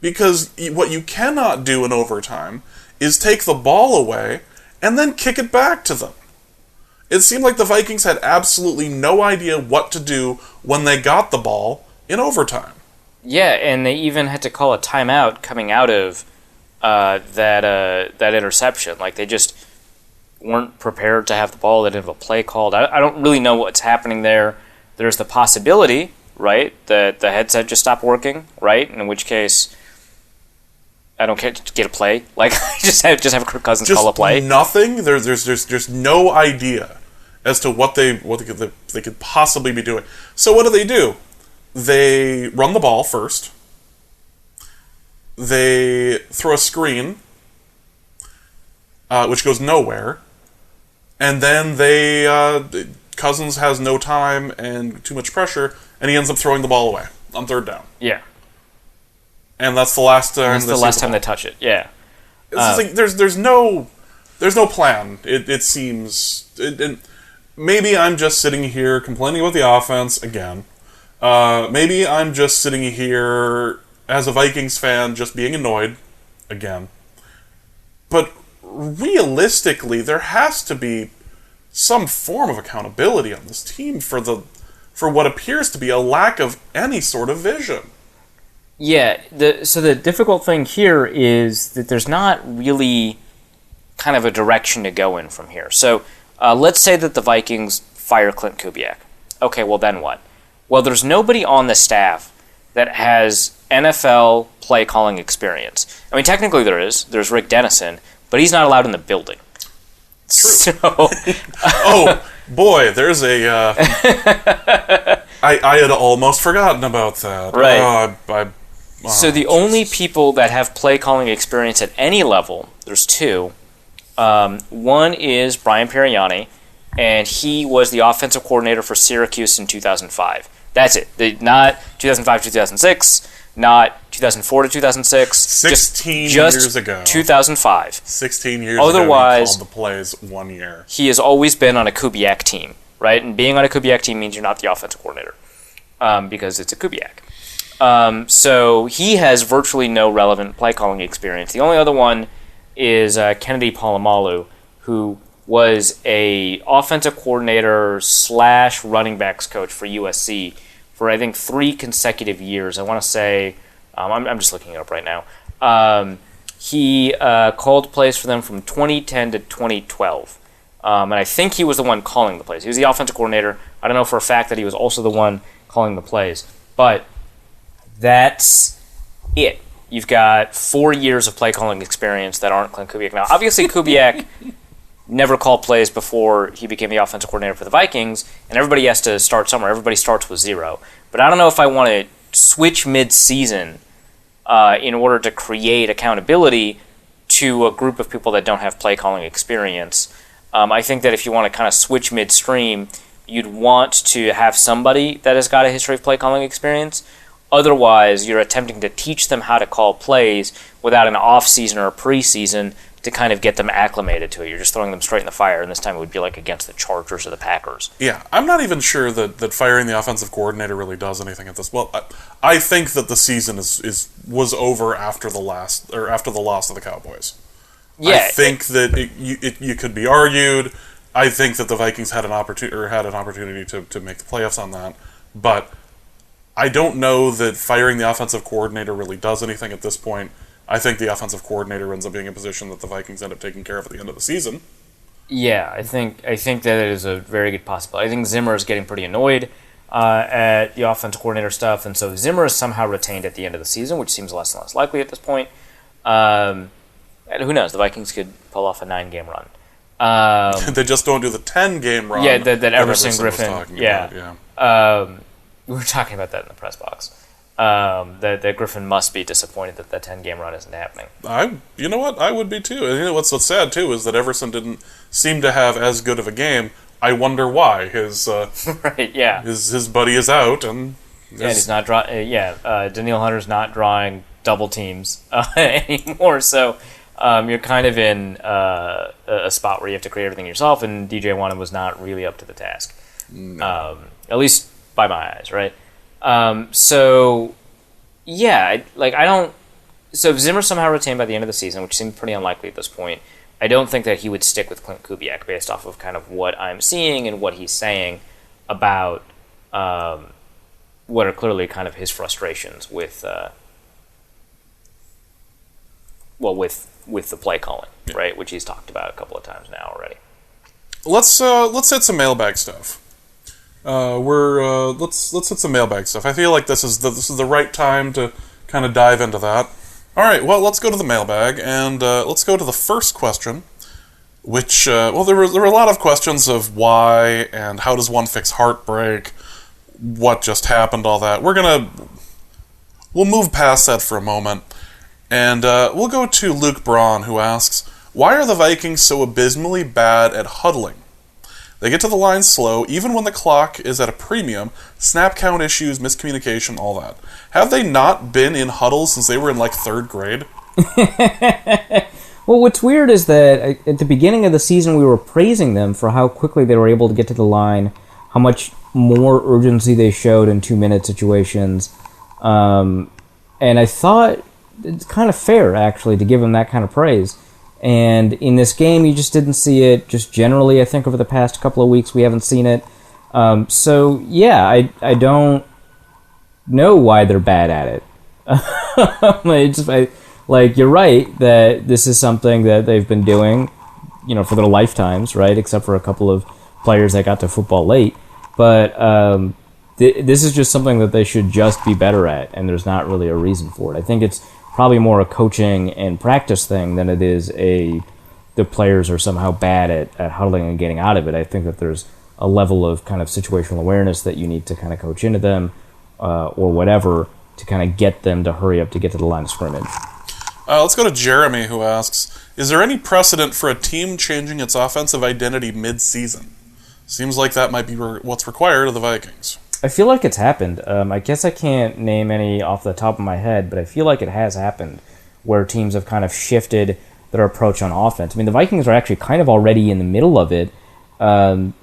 Because what you cannot do in overtime is take the ball away and then kick it back to them. It seemed like the Vikings had absolutely no idea what to do when they got the ball in overtime. Yeah, and they even had to call a timeout coming out of that interception. Like, they just weren't prepared to have the ball. They didn't have a play called. I don't really know what's happening there. There's the possibility, right, that the headset just stopped working, right? In which case, I don't care to get a play. Like, just have Kirk Cousins call a play. Nothing. There's no idea as to what they could possibly be doing. So what do? They run the ball first. They throw a screen, which goes nowhere, and then Cousins has no time and too much pressure, and he ends up throwing the ball away on third down. Yeah. And that's the last time. That's the last time they touch it. Yeah. It's just like there's no plan. It seems. Maybe I'm just sitting here complaining about the offense again. Maybe I'm just sitting here as a Vikings fan, just being annoyed again. But realistically, there has to be some form of accountability on this team for what appears to be a lack of any sort of vision. Yeah, so the difficult thing here is that there's not really kind of a direction to go in from here. So let's say that the Vikings fire Clint Kubiak. Okay, well then what? Well, there's nobody on the staff that has NFL play calling experience. I mean, technically there is. There's Rick Dennison, but he's not allowed in the building. True. So, oh boy, there's a. I had almost forgotten about that. Right. So the only people that have play calling experience at any level, there's two. One is Brian Piriani, and he was the offensive coordinator for Syracuse in 2005. That's it. Not 2005 2006, not 2004 to 2006. 16 just years ago. 2005. 16 years Otherwise, ago, he called the plays 1 year. He has always been on a Kubiak team, right? And being on a Kubiak team means you're not the offensive coordinator because it's a Kubiak. So he has virtually no relevant play calling experience. The only other one is Kennedy Polamalu, who was a offensive coordinator / running backs coach for USC for I think 3 consecutive years. I want to say I'm just looking it up right now. He called plays for them from 2010 to 2012, and I think he was the one calling the plays. He was the offensive coordinator. I don't know for a fact that he was also the one calling the plays, but that's it. You've got 4 years of play calling experience that aren't Clint Kubiak. Now, obviously, Kubiak never called plays before he became the offensive coordinator for the Vikings, and everybody has to start somewhere. Everybody starts with 0. But I don't know if I want to switch mid-season in order to create accountability to a group of people that don't have play calling experience. I think that if you want to kind of switch midstream, you'd want to have somebody that has got a history of play calling experience. Otherwise, you're attempting to teach them how to call plays without an off-season or a preseason to kind of get them acclimated to it. You're just throwing them straight in the fire, and this time it would be like against the Chargers or the Packers. Yeah, I'm not even sure that firing the offensive coordinator really does anything at this. Well, I think that the season was over after the loss of the Cowboys. Yeah, I think that you could be argued. I think that the Vikings had an opportunity to make the playoffs on that, but I don't know that firing the offensive coordinator really does anything at this point. I think the offensive coordinator ends up being a position that the Vikings end up taking care of at the end of the season. Yeah, I think that it is a very good possibility. I think Zimmer is getting pretty annoyed at the offensive coordinator stuff, and so Zimmer is somehow retained at the end of the season, which seems less and less likely at this point. And who knows? The Vikings could pull off a 9-game run. They just don't do the 10-game run. Yeah, that Everson Griffin. Yeah. We were talking about that in the press box. That Griffin must be disappointed that 10-game run isn't happening. You know what? I would be too. And you know what's so sad too is that Everson didn't seem to have as good of a game. I wonder why. His right, yeah. His buddy is out, and he's not Daniil Hunter's not drawing double teams anymore. So you're kind of in a spot where you have to create everything yourself, and DJ Wonnum was not really up to the task. No. At least by my eyes, right? So if Zimmer somehow retained by the end of the season, which seemed pretty unlikely at this point, I don't think that he would stick with Clint Kubiak based off of kind of what I'm seeing and what he's saying about what are clearly kind of his frustrations with the play calling, right? Which he's talked about a couple of times now already. Let's hit some mailbag stuff. Let's hit some mailbag stuff. I feel like this is the right time to kind of dive into that. All right, well, let's go to the mailbag, and let's go to the first question, which there were a lot of questions of why and how does one fix heartbreak, what just happened, all that. We'll move past that for a moment, and we'll go to Luke Braun, who asks, why are the Vikings so abysmally bad at huddling? They get to the line slow, even when the clock is at a premium, snap count issues, miscommunication, all that. Have they not been in huddles since they were in, 3rd grade? Well, what's weird is that at the beginning of the season, we were praising them for how quickly they were able to get to the line, how much more urgency they showed in 2-minute situations. And I thought it's kind of fair, actually, to give them that kind of praise. And in this game, you just didn't see it. Just generally, I think over the past couple of weeks, we haven't seen it. I don't know why they're bad at it. You're right that this is something that they've been doing, for their lifetimes, right? Except for a couple of players that got to football late. But this is just something that they should just be better at, and there's not really a reason for it. I think it's probably more a coaching and practice thing than it is the players are somehow bad at huddling and getting out of it. I think that there's a level of kind of situational awareness that you need to kind of coach into them or whatever to kind of get them to hurry up to get to the line of scrimmage. Let's go to Jeremy, who asks, is there any precedent for a team changing its offensive identity mid-season? Seems like that might be what's required of the Vikings. I feel like it's happened. I guess I can't name any off the top of my head, but I feel like it has happened where teams have kind of shifted their approach on offense. I mean, the Vikings are actually kind of already in the middle of it.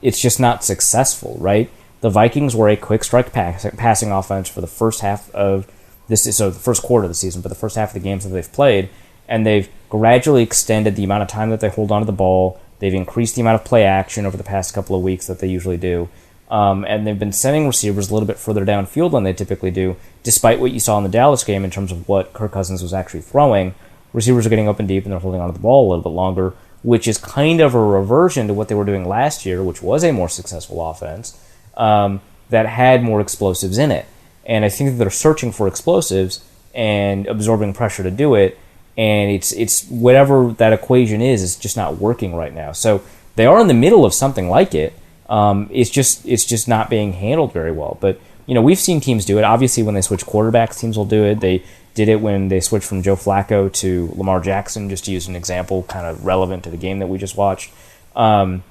It's just not successful, right? The Vikings were a quick strike passing offense for the first half of this, so the first quarter of the season, but the first half of the games that they've played, and they've gradually extended the amount of time that they hold onto the ball. They've increased the amount of play action over the past couple of weeks that they usually do. And they've been sending receivers a little bit further downfield than they typically do, despite what you saw in the Dallas game in terms of what Kirk Cousins was actually throwing. Receivers are getting open deep and they're holding onto the ball a little bit longer, which is kind of a reversion to what they were doing last year, which was a more successful offense that had more explosives in it. And I think that they're searching for explosives, and absorbing pressure to do it, and it's whatever that equation is just not working right now. So they are in the middle of something like it. It's just not being handled very well. But we've seen teams do it. Obviously, when they switch quarterbacks, teams will do it. They did it when they switched from Joe Flacco to Lamar Jackson, just to use an example kind of relevant to the game that we just watched. But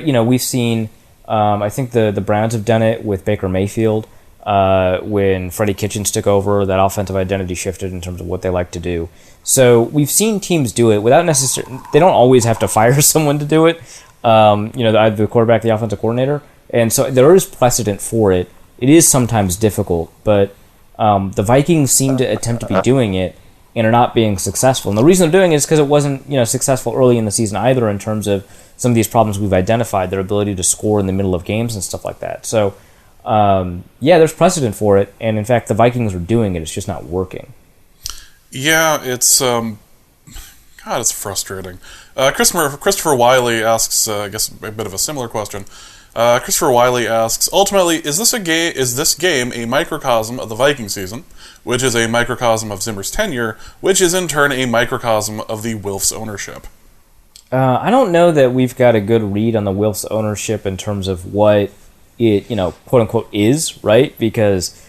we've seen. I think the Browns have done it with Baker Mayfield. When Freddie Kitchens took over, that offensive identity shifted in terms of what they like to do. So we've seen teams do it without necessarily. They don't always have to fire someone to do it. Either the quarterback, the offensive coordinator, and so there is precedent for it. It is sometimes difficult, but the Vikings seem to attempt to be doing it and are not being successful. And the reason they're doing it is because it wasn't successful early in the season either, in terms of some of these problems we've identified, their ability to score in the middle of games and stuff like that. So, there's precedent for it, and in fact, the Vikings are doing it. It's just not working. Yeah, it's it's frustrating. Christopher Wiley asks, I guess, a bit of a similar question. Christopher Wiley asks, ultimately, is this game a microcosm of the Viking season, which is a microcosm of Zimmer's tenure, which is in turn a microcosm of the Wilfs' ownership? I don't know that we've got a good read on the Wilfs' ownership in terms of what it, quote unquote, is, right? Because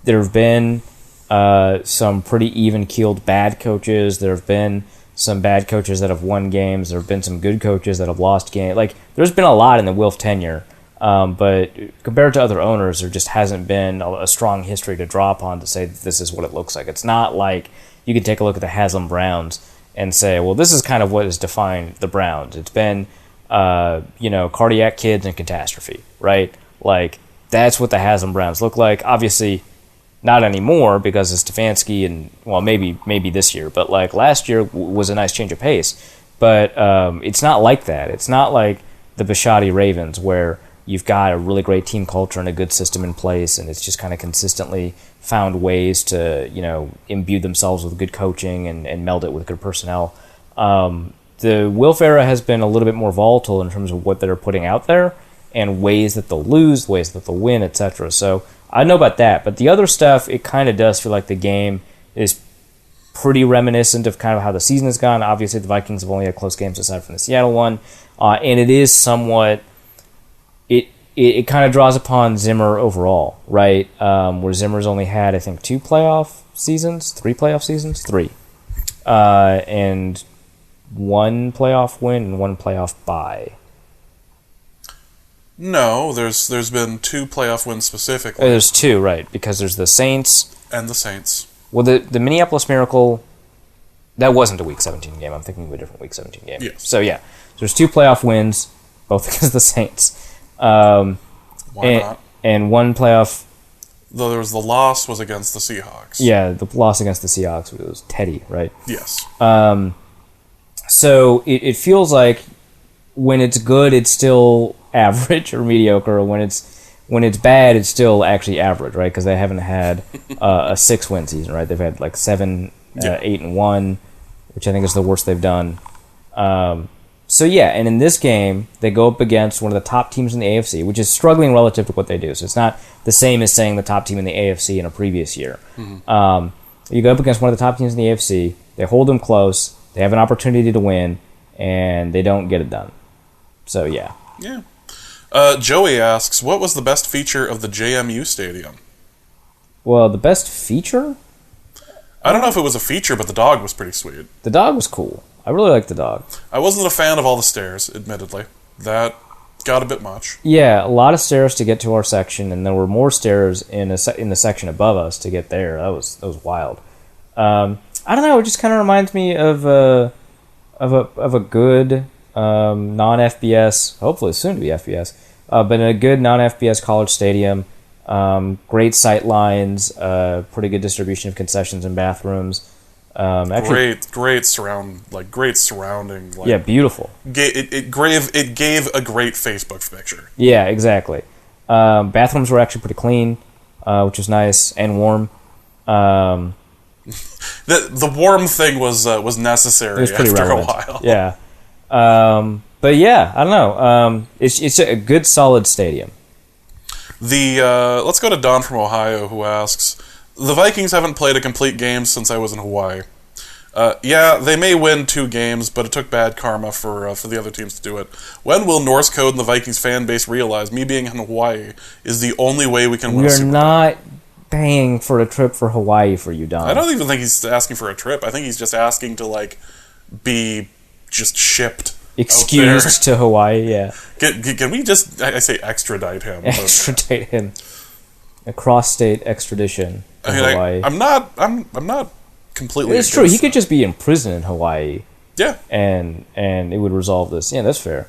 there have been some pretty even-keeled bad coaches. There have been some bad coaches that have won games. There have been some good coaches that have lost games. Like, there's been a lot in the Wilf tenure, but compared to other owners, there just hasn't been a strong history to draw upon to say that this is what it looks like. It's not like you can take a look at the Haslam Browns and say, well, this is kind of what has defined the Browns. It's been, cardiac kids and catastrophe, right? Like, that's what the Haslam Browns look like. Obviously, not anymore because of Stefanski and, well, maybe this year. But, like, last year was a nice change of pace. But it's not like that. It's not like the Bishotti Ravens where you've got a really great team culture and a good system in place, and it's just kind of consistently found ways to, imbue themselves with good coaching and meld it with good personnel. The Wilf era has been a little bit more volatile in terms of what they're putting out there and ways that they'll lose, ways that they'll win, etc. So I know about that. But the other stuff, it kind of does feel like the game is pretty reminiscent of kind of how the season has gone. Obviously, the Vikings have only had close games aside from the Seattle one. And it is somewhat... It kind of draws upon Zimmer overall, right? Where Zimmer's only had, I think, 3 playoff seasons. And 1 playoff win and 1 playoff bye. No, there's been 2 playoff wins specifically. Oh, there's 2, right? Because there's the Saints and the Saints. Well, the Minneapolis Miracle, that wasn't a Week 17 game. I'm thinking of a different Week 17 game. Yes. So yeah, there's 2 playoff wins, both against the Saints. Why not? And 1 playoff. Though there was the loss was against the Seahawks. Yeah, the loss against the Seahawks was Teddy, right? Yes. So it feels like when it's good, it's still average or mediocre. Or when it's bad, it's still actually average, right? Because they haven't had a 6-win season, right? They've had like 7, 8-1, which I think is the worst they've done. So yeah, and in this game, they go up against one of the top teams in the AFC, which is struggling relative to what they do. So it's not the same as saying the top team in the AFC in a previous year. Mm-hmm. You go up against one of the top teams in the AFC, they hold them close, they have an opportunity to win, and they don't get it done. So yeah. Yeah. Joey asks, what was the best feature of the JMU Stadium? Well, the best feature? I don't know if it was a feature, but the dog was pretty sweet. The dog was cool. I really liked the dog. I wasn't a fan of all the stairs, admittedly. That got a bit much. Yeah, a lot of stairs to get to our section, and there were more stairs in the section above us to get there. That was wild. I don't know. It just kind of reminds me of a good non-FBS, hopefully soon to be FBS, but a good non-FBS college stadium. Great sight lines, pretty good distribution of concessions and bathrooms. Actually, great surrounding. Like, yeah, beautiful. It gave a great Facebook picture. Yeah, exactly. Bathrooms were actually pretty clean, which was nice and warm. The warm thing was necessary. It was pretty after relevant. a while. Yeah, but yeah, I don't know. It's a good, solid stadium. Let's go to Don from Ohio, who asks, The Vikings haven't played a complete game since I was in Hawaii. Yeah, they may win 2 games, but it took bad karma for the other teams to do it. When will Norse Code and the Vikings fan base realize me being in Hawaii is the only way we can win a Super Bowl? We're not paying for a trip for Hawaii for you, Don. I don't even think he's asking for a trip. I think he's just asking to, like, be just shipped. Excused to Hawaii, yeah. Can we just, I say extradite him. Extradite him. A cross-state extradition to Hawaii. I'm not completely. It's true. He could just be in prison in Hawaii. Yeah. And it would resolve this. Yeah, that's fair.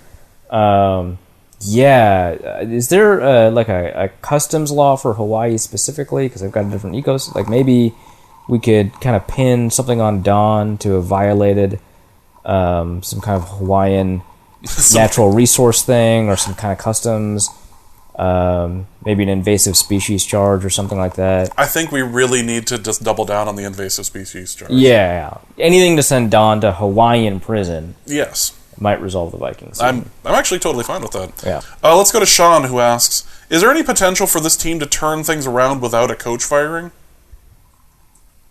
Is there like a customs law for Hawaii specifically? Because they've got a different ecosystem. Like maybe we could kind of pin something on Don to have violated some kind of Hawaiian natural resource thing or some kind of customs. Maybe an invasive species charge or something like that. I think we really need to just double down on the invasive species charge. Yeah. Anything to send Don to Hawaiian prison. Yes. Might resolve the Vikings. I'm actually totally fine with that. Yeah. Let's go to Sean, who asks, is there any potential for this team to turn things around without a coach firing?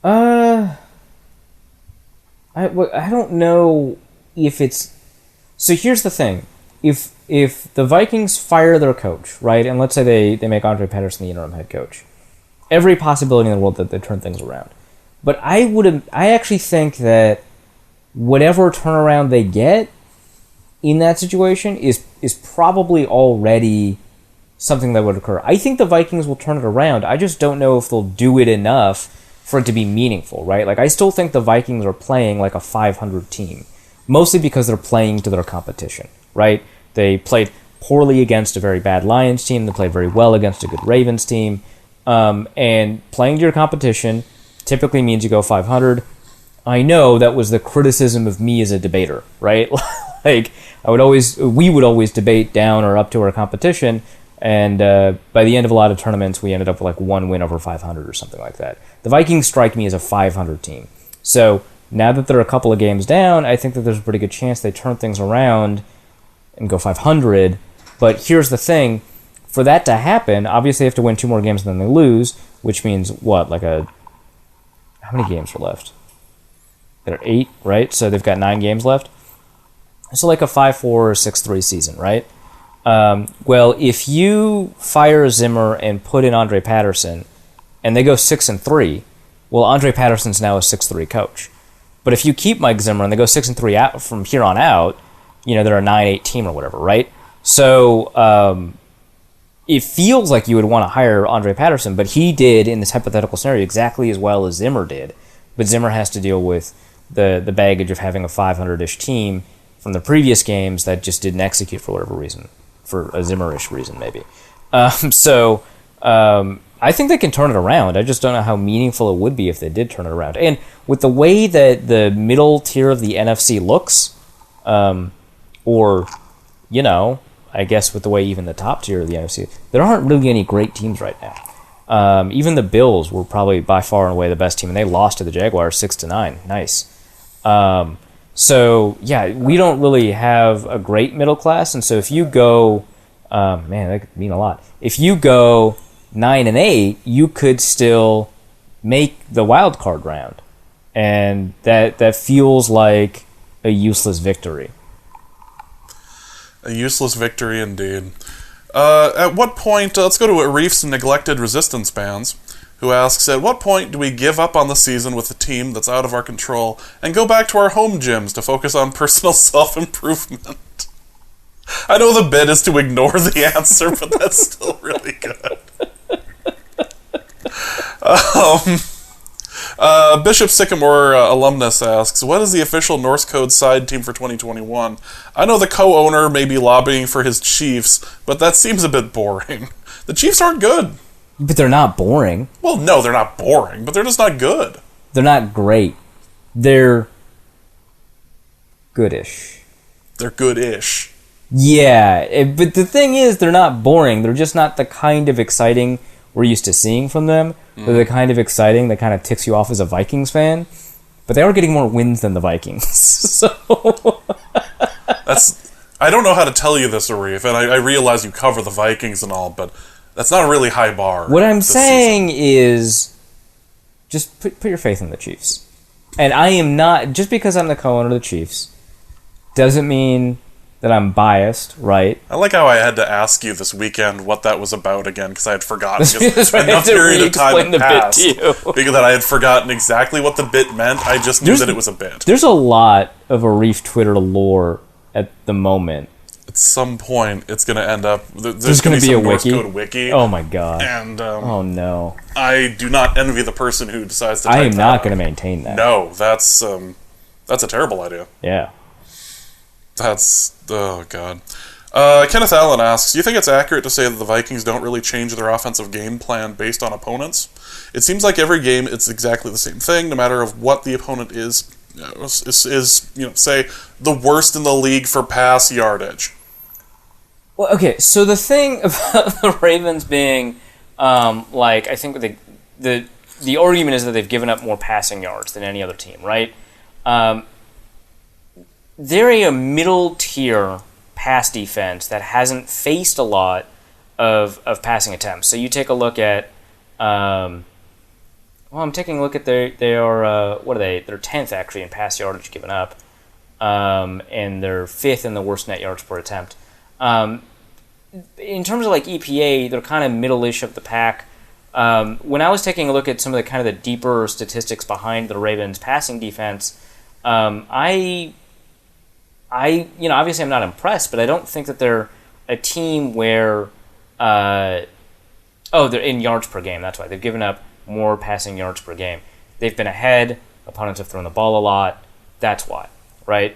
I don't know if it's... So here's the thing. If the Vikings fire their coach, right, and let's say they make Andre Patterson the interim head coach, every possibility in the world that they turn things around. But I actually think that whatever turnaround they get in that situation is probably already something that would occur. I think the Vikings will turn it around. I just don't know if they'll do it enough for it to be meaningful, right? Like, I still think the Vikings are playing like a 500 team, mostly because they're playing to their competition, right? They played poorly against a very bad Lions team. They played very well against a good Ravens team. And playing to your competition typically means you go 500. I know that was the criticism of me as a debater, right? Like, we would always debate down or up to our competition, and by the end of a lot of tournaments, we ended up with like 1 win over 500 or something like that. The Vikings strike me as a 500 team. So now that they're a couple of games down, I think that there's a pretty good chance they turn things around and go 500. But here's the thing. For that to happen, obviously they have to win 2 more games than they lose, which means what? How many games are left? There are 8, right? So they've got 9 games left. So like a 5-4 or 6-3 season, right? Well, if you fire Zimmer and put in Andre Patterson, and they go 6-3, well, Andre Patterson's now a 6-3 coach. But if you keep Mike Zimmer and they go 6-3 out from here on out, they're a 9-8 team or whatever, right? So it feels like you would want to hire Andre Patterson, but he did in this hypothetical scenario exactly as well as Zimmer did. But Zimmer has to deal with the baggage of having a 500-ish team from the previous games that just didn't execute for whatever reason, for a Zimmer-ish reason maybe. So I think they can turn it around. I just don't know how meaningful it would be if they did turn it around. And with the way that the middle tier of the NFC looks, I guess with the way even the top tier of the NFC, there aren't really any great teams right now. Even the Bills were probably by far and away the best team, and they lost to the Jaguars 6-9. Nice. So, yeah, we don't really have a great middle class, and so if you go, that could mean a lot. If you go 9-8, you could still make the wild card round, and that feels like a useless victory. A useless victory indeed. At what point, let's go to Arif's neglected resistance bands, who asks, at what point do we give up on the season with a team that's out of our control and go back to our home gyms to focus on personal self-improvement? I know the bit is to ignore the answer, but that's still really good. Bishop Sycamore alumnus asks, what is the official Norse Code side team for 2021? I know the co-owner may be lobbying for his Chiefs, but that seems a bit boring. The Chiefs aren't good. But they're not boring. Well, no, they're not boring, but they're just not good. They're not great. They're goodish. They're goodish. Yeah, but the thing is, they're not boring. They're just not the kind of exciting we're used to seeing from them. They're the kind of exciting that kind of ticks you off as a Vikings fan. But they are getting more wins than the Vikings. So I don't know how to tell you this, Arif, and I realize you cover the Vikings and all, but that's not a really high bar. What I'm saying is Just put your faith in the Chiefs. And I am not, just because I'm the co-owner of the Chiefs, doesn't mean that I'm biased, right? I like how I had to ask you this weekend what that was about again, because I had forgotten. That's right. Enough period of time had passed because I had forgotten exactly what the bit meant. I just knew that it was a bit. There's a lot of Arif Twitter lore at the moment. At some point, it's going to end up... There's going to be a wiki? North Code wiki. Oh my god. And, oh no. I do not envy the person who decides to I type am not going to maintain that. No, that's a terrible idea. Yeah. Oh god. Kenneth Allen asks, do you think it's accurate to say that the Vikings don't really change their offensive game plan based on opponents? It seems like every game it's exactly the same thing, no matter of what the opponent is say, the worst in the league for pass yardage. Well, okay, so the thing about the Ravens being, I think the argument is that they've given up more passing yards than any other team, right? They're a middle-tier pass defense that hasn't faced a lot of passing attempts. So you take a look at, I'm taking a look at what are they? They're 10th, actually, in pass yardage given up, and they're 5th in the worst net yards per attempt. In terms of EPA, they're kind of middle-ish of the pack. When I was taking a look at some of the kind of the deeper statistics behind the Ravens' passing defense, obviously I'm not impressed, but I don't think that they're a team where, they're in yards per game. That's why they've given up more passing yards per game. They've been ahead. Opponents have thrown the ball a lot. That's why, right?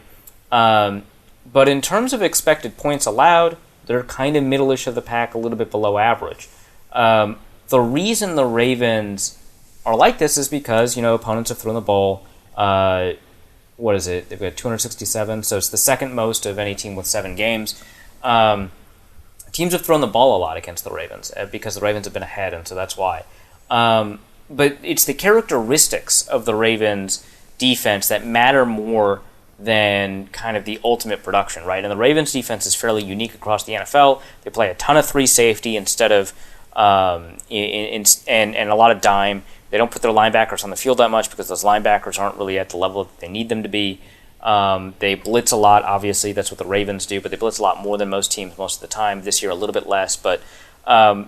But in terms of expected points allowed, they're kind of middle-ish of the pack, a little bit below average. The reason the Ravens are like this is because, opponents have thrown the ball, what is it? They've got 267, so it's the second most of any team with 7 games. Teams have thrown the ball a lot against the Ravens because the Ravens have been ahead, and so that's why. But it's the characteristics of the Ravens' defense that matter more than kind of the ultimate production, right? And the Ravens' defense is fairly unique across the NFL. They play a ton of 3 safety instead of and a lot of dime. They don't put their linebackers on the field that much because those linebackers aren't really at the level that they need them to be. They blitz a lot, obviously. That's what the Ravens do, but they blitz a lot more than most teams most of the time. This year, a little bit less. But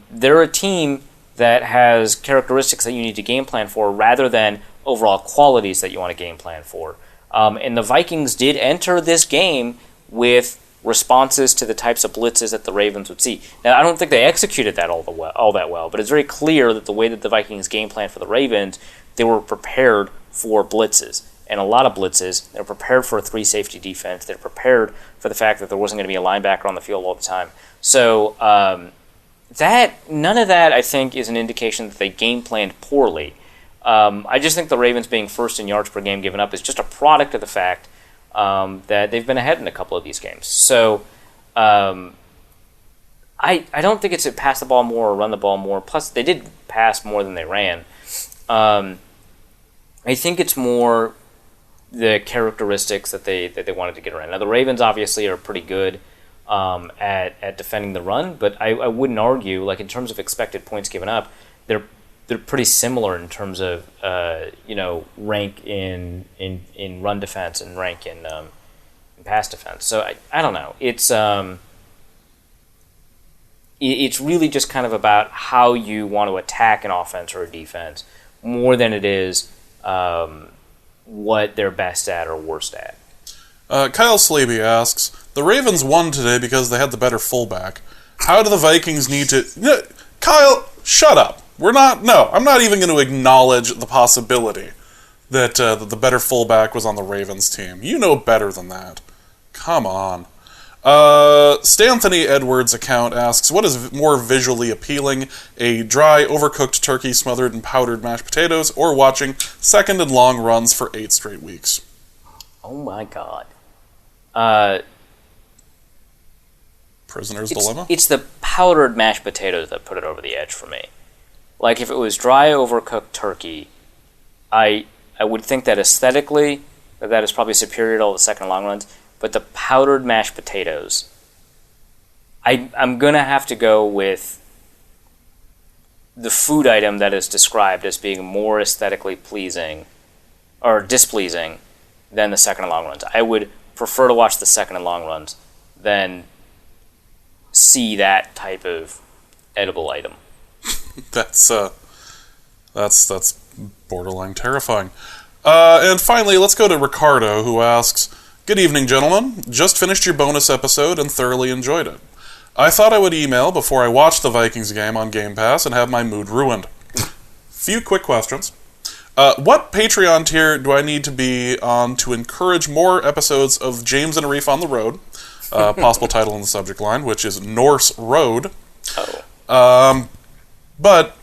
they're a team that has characteristics that you need to game plan for rather than overall qualities that you want to game plan for. And the Vikings did enter this game with responses to the types of blitzes that the Ravens would see. Now, I don't think they executed that all that well, but it's very clear that the way that the Vikings game plan for the Ravens, they were prepared for blitzes. And a lot of blitzes, they're prepared for a 3 safety defense. They're prepared for the fact that there wasn't going to be a linebacker on the field all the time. So none of that, I think, is an indication that they game planned poorly. I just think the Ravens being first in yards per game given up is just a product of the fact that they've been ahead in a couple of these games. So I don't think it's to pass the ball more or run the ball more. Plus, they did pass more than they ran. I think it's more the characteristics that they wanted to get around. Now, the Ravens obviously are pretty good at defending the run, but I wouldn't argue, in terms of expected points given up, they're pretty similar in terms of rank in run defense and rank in pass defense. So I don't know. It's really just kind of about how you want to attack an offense or a defense more than it is what they're best at or worst at. Kyle Slaby asks, the Ravens won today because they had the better fullback. How do the Vikings need to... Kyle, shut up. I'm not even going to acknowledge the possibility that the better fullback was on the Ravens team. You know better than that. Come on. Stanthony Edwards' account asks, what is more visually appealing, a dry, overcooked turkey smothered in powdered mashed potatoes, or watching second and long runs for 8 straight weeks? Oh my God. Prisoner's dilemma? It's the powdered mashed potatoes that put it over the edge for me. If it was dry, overcooked turkey, I would think that aesthetically, that is probably superior to all the second long runs. But the powdered mashed potatoes, I'm going to have to go with the food item that is described as being more aesthetically pleasing or displeasing than the second and long runs. I would prefer to watch the second and long runs than see that type of edible item. That's borderline terrifying. And finally, let's go to Ricardo, who asks, "Good evening, gentlemen. Just finished your bonus episode and thoroughly enjoyed it. I thought I would email before I watched the Vikings game on Game Pass and have my mood ruined. Few quick questions. What Patreon tier do I need to be on to encourage more episodes of James and Arif on the Road?" Possible title in the subject line, which is Norse Road. But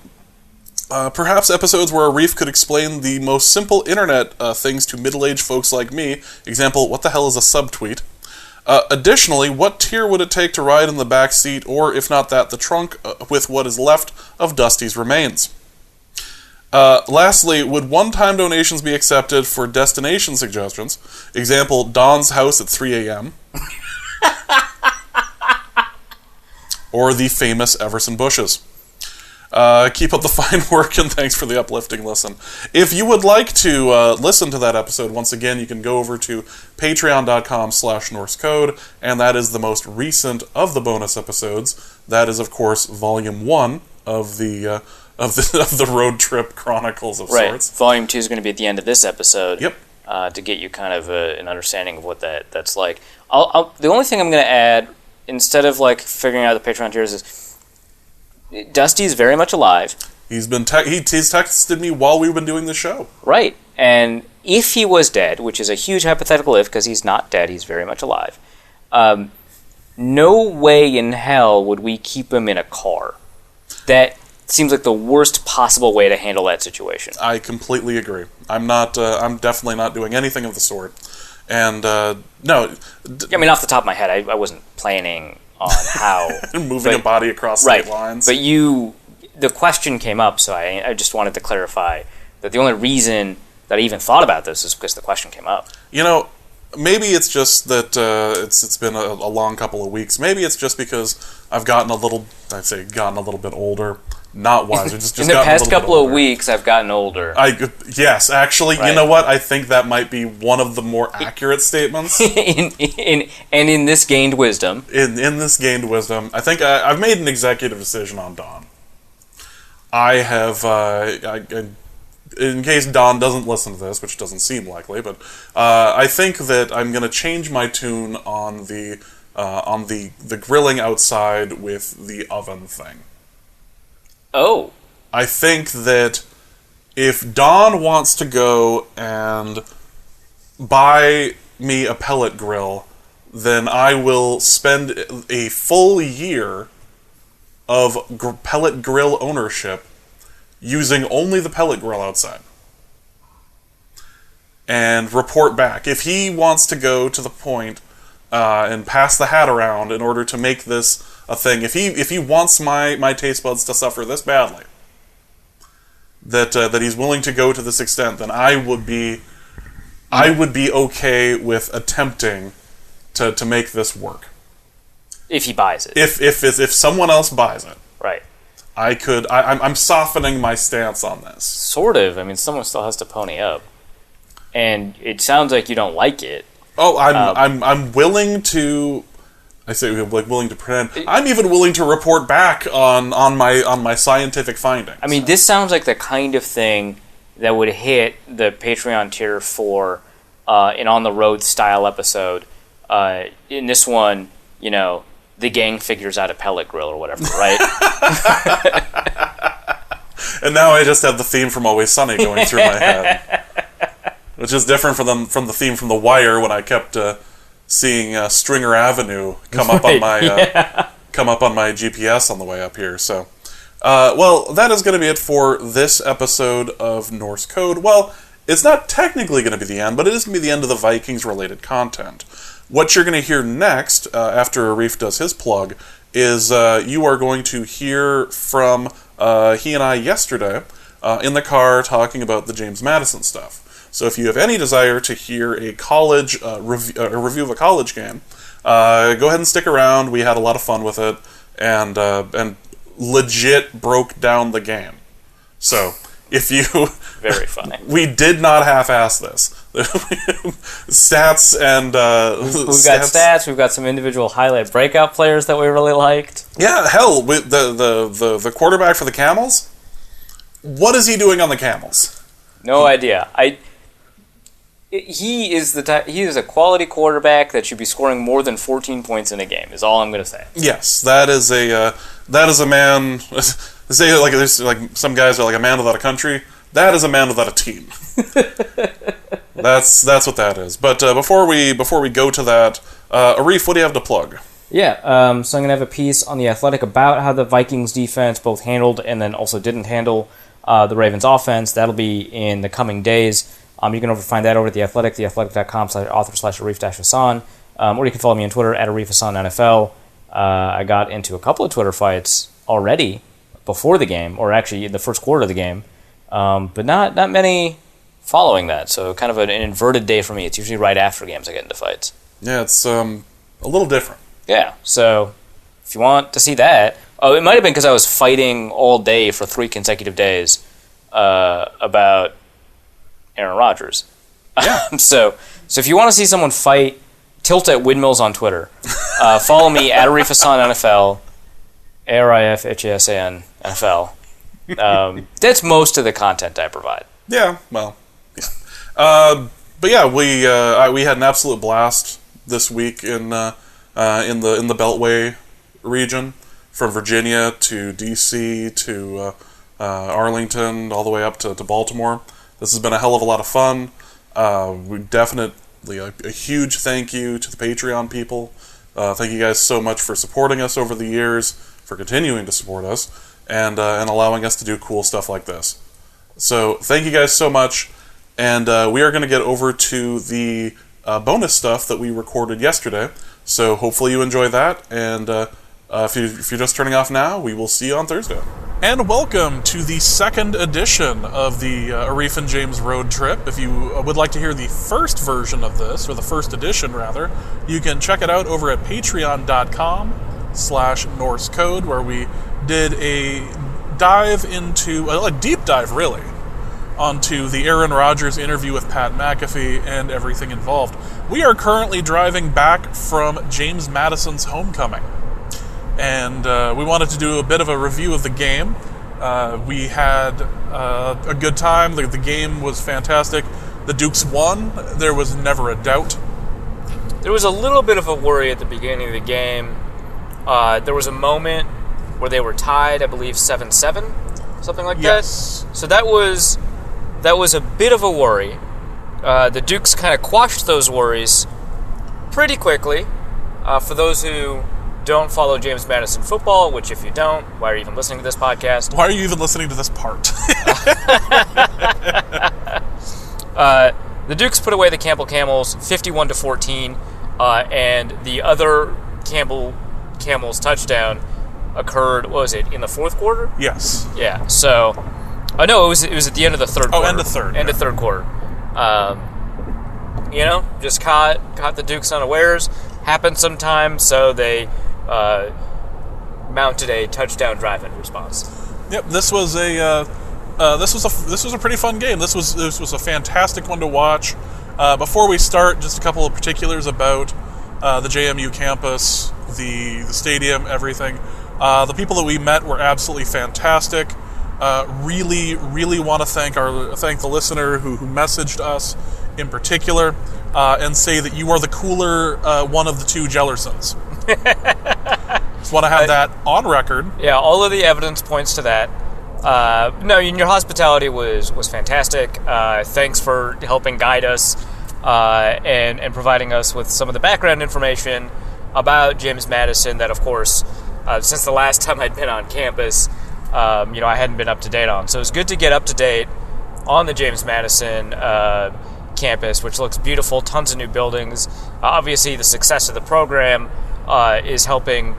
perhaps episodes where Arif could explain the most simple internet things to middle-aged folks like me. Example, what the hell is a subtweet? Additionally, what tier would it take to ride in the back seat, or if not that, the trunk, with what is left of Dusty's remains? Lastly, would one-time donations be accepted for destination suggestions? Example, Don's house at 3 a.m. or the famous Everson bushes. Keep up the fine work, and thanks for the uplifting listen. If you would like to listen to that episode, once again, you can go over to patreon.com/NorseCode, and that is the most recent of the bonus episodes. That is, of course, Volume 1 of the road trip chronicles of sorts. Volume 2 is going to be at the end of this episode. Yep. To get you kind of an understanding of what that's like. The only thing I'm going to add, instead of like figuring out the Patreon tiers, is Dusty's very much alive. He's texted me while we've been doing the show. Right. And if he was dead, which is a huge hypothetical if, because he's not dead, he's very much alive, no way in hell would we keep him in a car. That seems like the worst possible way to handle that situation. I completely agree. I'm definitely not doing anything of the sort. And, no. I mean, off the top of my head, I wasn't planning on how... moving a body across state lines. But the question came up, so I just wanted to clarify that the only reason that I even thought about this is because the question came up. You know, maybe it's just that it's been a long couple of weeks. Maybe it's just because I've gotten a little bit older. Not wiser. Just in the past couple of weeks, I've gotten older. Yes, actually, right. You know what? I think that might be one of the more accurate statements. in this gained wisdom. In this gained wisdom, I think I've made an executive decision on Don. I have, in case Don doesn't listen to this, which doesn't seem likely, but I think that I'm going to change my tune on the grilling outside with the oven thing. Oh. I think that if Don wants to go and buy me a pellet grill, then I will spend a full year of pellet grill ownership using only the pellet grill outside. And report back. If he wants to go to the point and pass the hat around in order to make this a thing, if he wants my taste buds to suffer this badly, that he's willing to go to this extent, then I would be okay with attempting to make this work. If he buys it. If someone else buys it. Right. I'm softening my stance on this. Sort of. I mean, someone still has to pony up. And it sounds like you don't like it. Oh, I'm willing to. I say like willing to pretend. I'm even willing to report back on my scientific findings. I mean, this sounds like the kind of thing that would hit the Patreon tier for an on the road style episode. In this one, you know, the gang figures out a pellet grill or whatever, right? And now I just have the theme from Always Sunny going through my head, which is different from the theme from The Wire when I kept seeing Stringer Avenue come up on my GPS on the way up here. So, well, that is going to be it for this episode of Norse Code. Well, it's not technically going to be the end, but it is going to be the end of the Vikings-related content. What you're going to hear next, after Arif does his plug, is you are going to hear from he and I yesterday in the car talking about the James Madison stuff. So if you have any desire to hear a college a review of a college game, go ahead and stick around. We had a lot of fun with it, and legit broke down the game. So, if you... Very funny. We did not half-ass this. Stats and... we've got stats, we've got some individual highlight breakout players that we really liked. Yeah, hell, the quarterback for the Camels? What is he doing on the Camels? No idea. He is a quality quarterback that should be scoring more than 14 points in a game, is all I'm going to say. Yes, that is a man... Say like there's like some guys are like a man without a country. That is a man without a team. That's what that is. But before we go to that, Arif, what do you have to plug? Yeah, so I'm going to have a piece on The Athletic about how the Vikings defense both handled and then also didn't handle the Ravens offense. That'll be in the coming days. You can find that over at The Athletic, theathletic.com/author/Arif-Hassan. Or you can follow me on Twitter at ArifHassanNFL. I got into a couple of Twitter fights already before the game, or actually in the first quarter of the game, but not many following that. So kind of an inverted day for me. It's usually right after games I get into fights. Yeah, it's a little different. Yeah, so if you want to see that... Oh, it might have been because I was fighting all day for 3 consecutive days about Aaron Rodgers. Yeah. So if you want to see someone fight, tilt at windmills on Twitter. Follow me at ArifHassanNFL, ArifHassan NFL. That's most of the content I provide. Yeah, well, yeah. But yeah, we had an absolute blast this week in the Beltway region, from Virginia to DC to Arlington, all the way up to Baltimore. This has been a hell of a lot of fun. We definitely a huge thank you to the Patreon people. Thank you guys so much for supporting us over the years, for continuing to support us, and allowing us to do cool stuff like this. So thank you guys so much, and we are going to get over to the bonus stuff that we recorded yesterday. So hopefully you enjoy that, and if you're just turning off now, we will see you on Thursday. And welcome to the second edition of the Arif and James road trip. If you would like to hear the first version of this, or the first edition rather, you can check it out over at patreon.com/Norse Code, where we did a deep dive really, onto the Aaron Rodgers interview with Pat McAfee and everything involved. We are currently driving back from James Madison's homecoming, and we wanted to do a bit of a review of the game. We had a good time. The game was fantastic. The Dukes won. There was never a doubt. There was a little bit of a worry at the beginning of the game. There was a moment where they were tied, I believe 7-7, something like yes. that. So that was a bit of a worry. The Dukes kind of quashed those worries pretty quickly. For those who don't follow James Madison football, which if you don't, why are you even listening to this podcast? Why are you even listening to this part? The Dukes put away the Campbell Camels 51-14, and the other Camels touchdown occurred, what was it, in the fourth quarter? Yes. Yeah, so... no, it was at the end of the third quarter. End of third. End of third quarter. Just caught the Dukes unawares. Happened sometimes, so they mounted a touchdown drive-in response. Yep, this was a pretty fun game. This was a fantastic one to watch. Before we start, just a couple of particulars about the JMU campus, the stadium, everything. The people that we met were absolutely fantastic. Really, really want to thank the listener who messaged us in particular, and say that you are the cooler one of the two Jellersons. Just want to have that on record. Yeah, all of the evidence points to that. No, your hospitality was fantastic. Thanks for helping guide us and providing us with some of the background information about James Madison that, of course, since the last time I'd been on campus, I hadn't been up to date on. So it was good to get up to date on the James Madison campus, which looks beautiful, tons of new buildings. Obviously, the success of the program is helping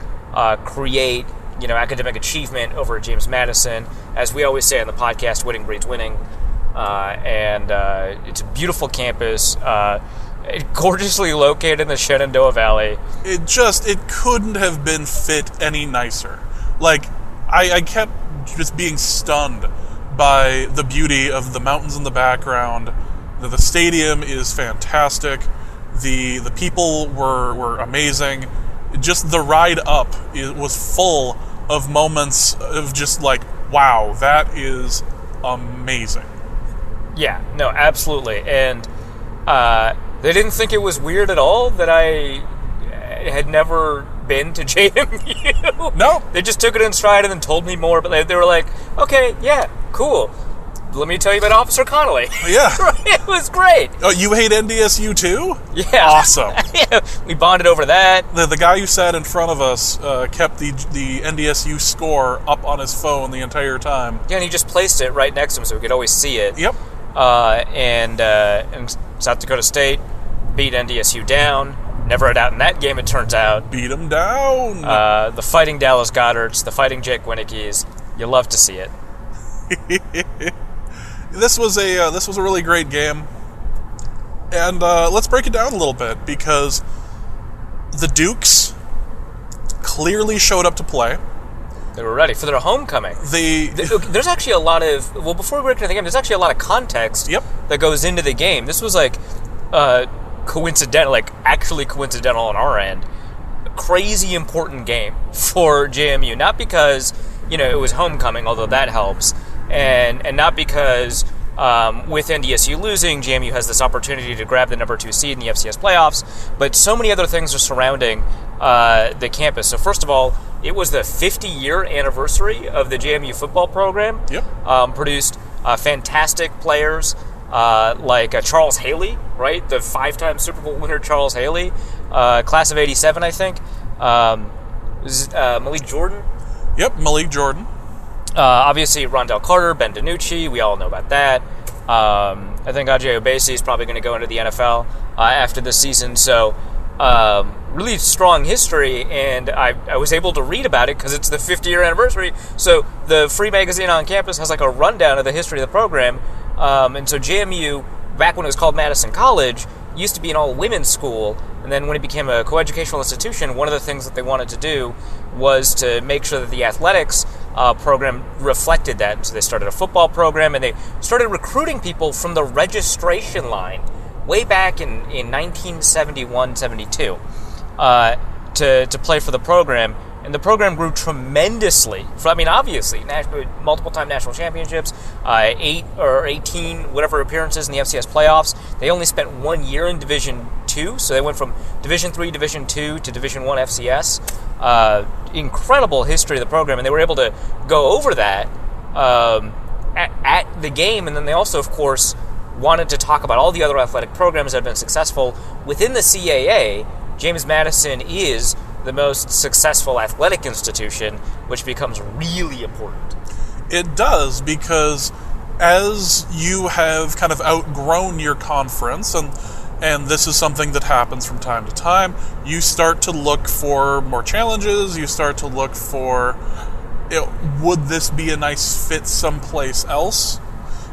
create, academic achievement over at James Madison. As we always say on the podcast, winning breeds winning. And it's a beautiful campus, gorgeously located in the Shenandoah Valley. It couldn't have been fit any nicer. Like, I kept just being stunned by the beauty of the mountains in the background. The stadium is fantastic. The people were amazing. Just the ride up was full of moments of just like, wow, that is amazing. Yeah, no, absolutely. And they didn't think it was weird at all that I had never been to JMU. No. They just took it in stride and then told me more, but they were like, okay, yeah, cool. Let me tell you about Officer Connolly. Yeah. It was great. Oh, you hate NDSU too? Yeah. Awesome. Yeah, we bonded over that. The guy who sat in front of us kept the NDSU score up on his phone the entire time. Yeah, and he just placed it right next to him so we could always see it. Yep. And South Dakota State beat NDSU down. Never a doubt in that game, it turns out. Beat him down. The Fighting Dallas Goddards, the Fighting Jake Winnicke's. You love to see it. This was a really great game, and let's break it down a little bit, because the Dukes clearly showed up to play. They were ready for their homecoming. There's actually a lot of... Well, before we break into the game, there's actually a lot of context that goes into the game. This was like coincidental, like actually coincidental on our end. A crazy important game for JMU. Not because, it was homecoming, although that helps. And not because with NDSU losing, JMU has this opportunity to grab the number 2 seed in the FCS playoffs, but so many other things are surrounding the campus. So first of all, it was the 50-year anniversary of the JMU football program. Yep. Produced fantastic players like Charles Haley, right? The 5-time Super Bowl winner Charles Haley, class of 87, I think. Malik Jordan. Yep, Malik Jordan. Obviously, Rondell Carter, Ben DiNucci, we all know about that. I think Ajay Obese is probably going to go into the NFL after this season. So, really strong history, and I was able to read about it because it's the 50-year anniversary. So, the free magazine on campus has like a rundown of the history of the program. And so, JMU, back when it was called Madison College, used to be an all-women's school. And then when it became a coeducational institution, one of the things that they wanted to do was to make sure that the athletics program reflected that. And so they started a football program, and they started recruiting people from the registration line way back in 1971-72 to play for the program. And the program grew tremendously. Obviously, multiple-time national championships, 8 or 18, whatever appearances in the FCS playoffs. They only spent 1 year in Division II, so they went from Division III, Division II to Division I FCS. Incredible history of the program, and they were able to go over that at the game. And then they also, of course, wanted to talk about all the other athletic programs that have been successful within the CAA. James Madison is the most successful athletic institution, which becomes really important. It does, because as you have kind of outgrown your conference, and this is something that happens from time to time, you start to look for more challenges, you start to look for, would this be a nice fit someplace else?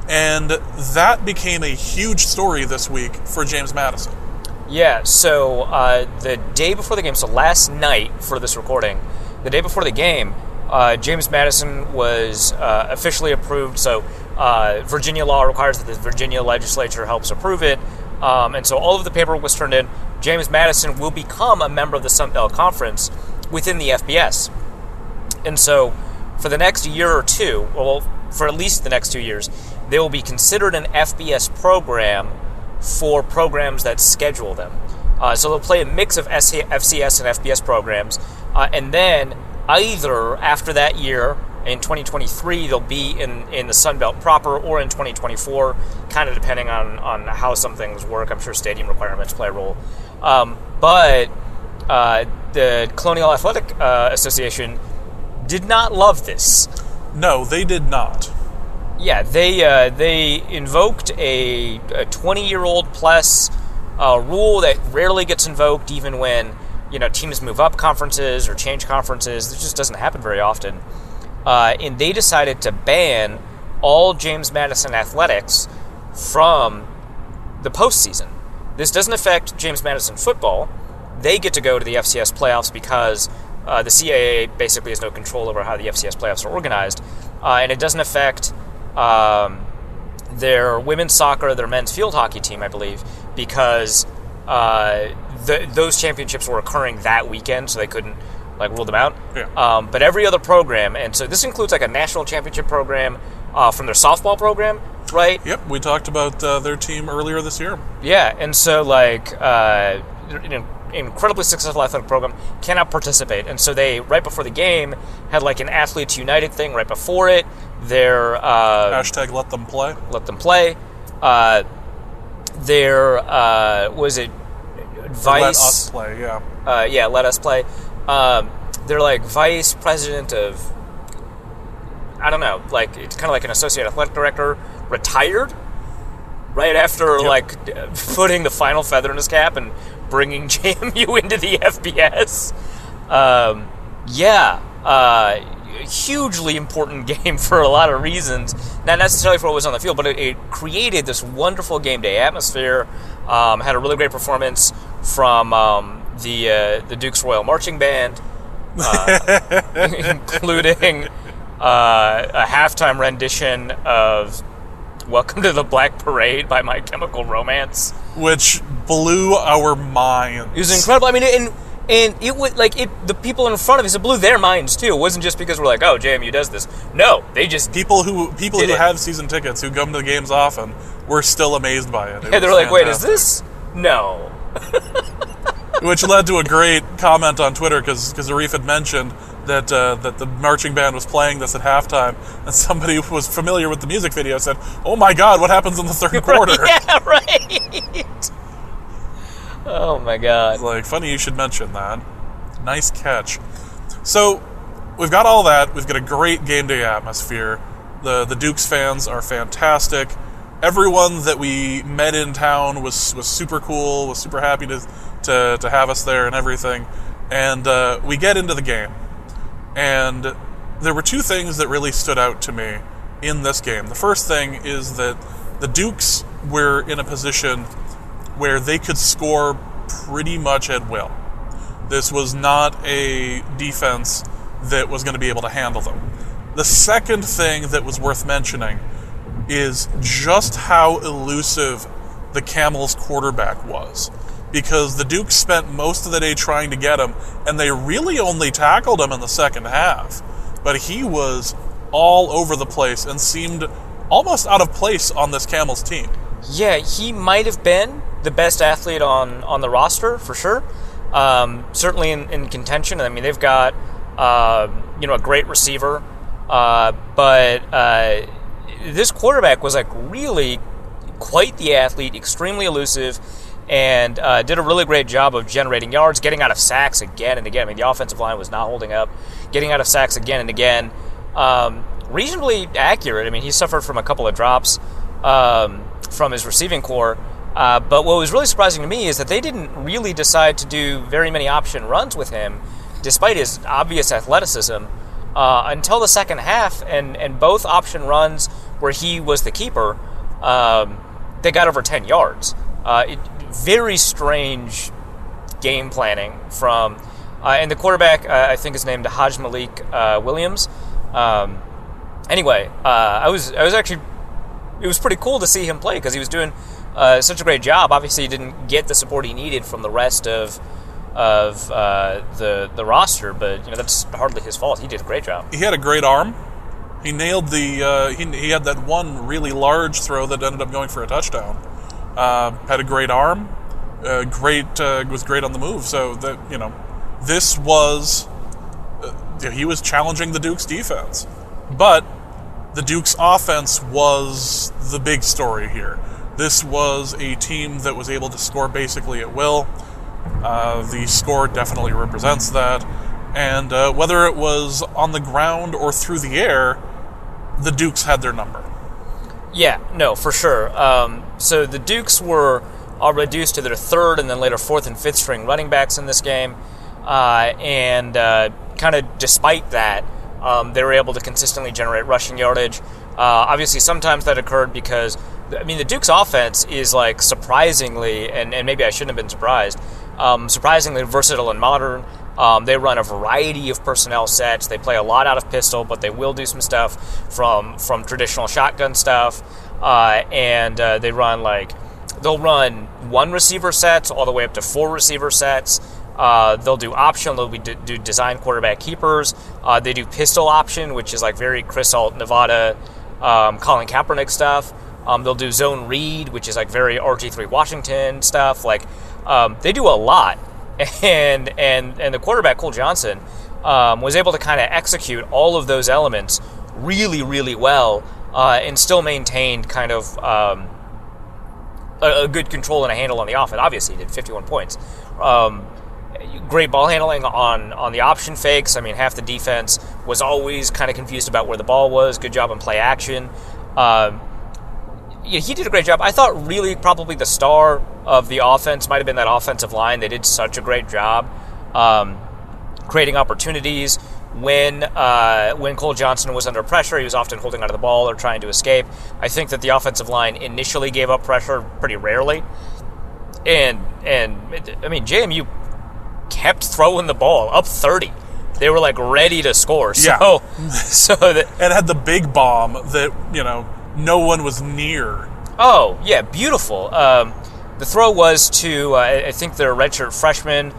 And that became a huge story this week for James Madison. Yeah, so the day before the game, so last night for this recording, the day before the game, James Madison was officially approved. So Virginia law requires that the Virginia legislature helps approve it. And so all of the paperwork was turned in. James Madison will become a member of the Sun Belt Conference within the FBS. And so for the next year or two, well, for at least the next 2 years, they will be considered an FBS program for programs that schedule them. So they'll play a mix of FCS and FBS programs. And then either after that year, in 2023, they'll be in the Sun Belt proper, or in 2024, kind of depending on how some things work. I'm sure stadium requirements play a role. But the Colonial Athletic Association did not love this. No, they did not. Yeah, they invoked a 20-year-old plus rule that rarely gets invoked, even when teams move up conferences or change conferences. This just doesn't happen very often. And they decided to ban all James Madison athletics from the postseason. This doesn't affect James Madison football. They get to go to the FCS playoffs because the CAA basically has no control over how the FCS playoffs are organized, and it doesn't affect their women's soccer, their men's field hockey team, I believe, because those championships were occurring that weekend, so they couldn't rule them out. Yeah. But every other program, and so this includes a national championship program from their softball program, right? Yep, we talked about their team earlier this year. Yeah, and so incredibly successful athletic program cannot participate, and so they, right before the game, had an Athletes United thing right before it. Their hashtag let them play. Let them play. Their was it Vice? Let us play. Yeah. Let us play. They're vice president of, I don't know, it's kind of an associate athletic director, retired right after putting the final feather in his cap and bringing JMU into the FBS. Hugely important game for a lot of reasons, not necessarily for what was on the field, but it created this wonderful game day atmosphere. Had a really great performance from the Duke's Royal Marching Band, including a halftime rendition of "Welcome to the Black Parade" by My Chemical Romance, which blew our minds. It was incredible. I mean, and it would the people in front of us, it blew their minds too. It wasn't just because we're oh, JMU does this. No, they just people who have season tickets who come to the games often were still amazed by it. Yeah, they're wait, is this? No. Which led to a great comment on Twitter because Arif had mentioned that the marching band was playing this at halftime, and somebody who was familiar with the music video said, "Oh my God, what happens in the third quarter?" Yeah, right. Oh my God. Funny you should mention that. Nice catch. So we've got all that. We've got a great game day atmosphere. The Dukes fans are fantastic. Everyone that we met in town was super cool. Was super happy to have us there and everything. And we get into the game. And there were two things that really stood out to me in this game. The first thing is that the Dukes were in a position where they could score pretty much at will. This was not a defense that was going to be able to handle them. The second thing that was worth mentioning is just how elusive the Camels quarterback was. Because the Dukes spent most of the day trying to get him, and they really only tackled him in the second half. But he was all over the place and seemed almost out of place on this Camels team. Yeah, he might have been the best athlete on the roster, for sure. Certainly in contention. I mean, they've got a great receiver. But this quarterback was really quite the athlete, extremely elusive, and did a really great job of generating yards, getting out of sacks again and again. I mean, the offensive line was not holding up. Getting out of sacks again and again. Reasonably accurate. I mean, he suffered from a couple of drops from his receiving core. But what was really surprising to me is that they didn't really decide to do very many option runs with him, despite his obvious athleticism, until the second half. And both option runs where he was the keeper, they got over 10 yards. Very strange game planning from... and the quarterback, I think, is named Haj Malik Williams. Anyway, I was actually... It was pretty cool to see him play because he was doing such a great job. Obviously, he didn't get the support he needed from the rest of the roster, but that's hardly his fault. He did a great job. He had a great arm. He nailed the... he had that one really large throw that ended up going for a touchdown. Had a great arm. Was great on the move. So that this was... he was challenging the Dukes defense. But the Dukes offense was the big story here. This was a team that was able to score basically at will. The score definitely represents that. And whether it was on the ground or through the air, the Dukes had their number. Yeah, no, for sure. So the Dukes were all reduced to their third and then later fourth and fifth string running backs in this game. And kind of despite that, they were able to consistently generate rushing yardage. Obviously, sometimes that occurred because, the Dukes offense is surprisingly, and maybe I shouldn't have been surprised, surprisingly versatile and modern. They run a variety of personnel sets. They play a lot out of pistol, but they will do some stuff from traditional shotgun stuff. And they run they'll run 1 receiver sets all the way up to 4 receiver sets. They'll do option. They'll do design quarterback keepers. They do pistol option, which is like very Chris Alt, Nevada, Colin Kaepernick stuff. They'll do zone read, which is like very RG3 Washington stuff. They do a lot. And the quarterback, Cole Johnson, was able to kind of execute all of those elements really, really well, and still maintained kind of a good control and a handle on the offense. Obviously, he did 51 points. Great ball handling on the option fakes. I mean, half the defense was always kind of confused about where the ball was. Good job on play action. He did a great job. I thought really probably the star of the offense might have been that offensive line. They did such a great job creating opportunities. When Cole Johnson was under pressure, he was often holding onto the ball or trying to escape. I think that the offensive line initially gave up pressure pretty rarely. And I mean, JMU kept throwing the ball up 30. They were ready to score. So it had the big bomb that, no one was near. Oh, yeah, beautiful. The throw was to, I think, their redshirt freshman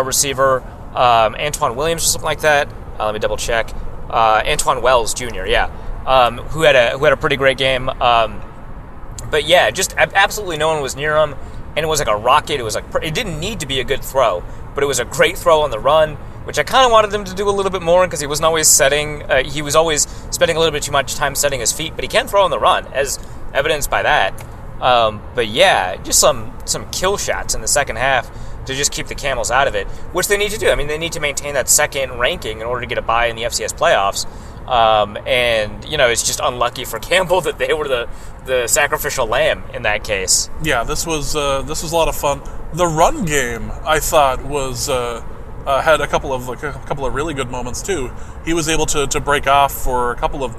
receiver, Antoine Williams or something like that. Let me double check. Antoine Wells Jr., who had a pretty great game. But yeah, just absolutely no one was near him, and it was like a rocket. It was it didn't need to be a good throw, but it was a great throw on the run, which I kind of wanted him to do a little bit more because he wasn't always setting. He was always spending a little bit too much time setting his feet, but he can throw on the run, as evidenced by that. But yeah, just some kill shots in the second half to just keep the Camels out of it, which they need to do. I mean, they need to maintain that second ranking in order to get a bye in the FCS playoffs. And it's just unlucky for Campbell that they were the sacrificial lamb in that case. Yeah, this was a lot of fun. The run game, I thought, was had a couple of really good moments too. He was able to break off for a couple of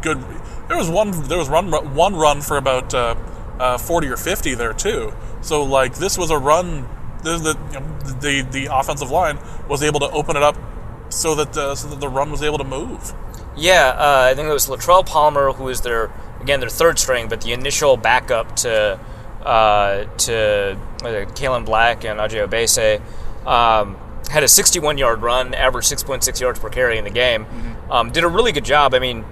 good. There was one run for about 40 or 50 there too. So this was a run. The offensive line was able to open it up so that the run was able to move. Yeah, I think it was Latrell Palmer, who was their third string, but the initial backup to Kalen Black and Ajay Obese, had a 61-yard run, averaged 6.6 yards per carry in the game. Mm-hmm. Did a really good job. I mean,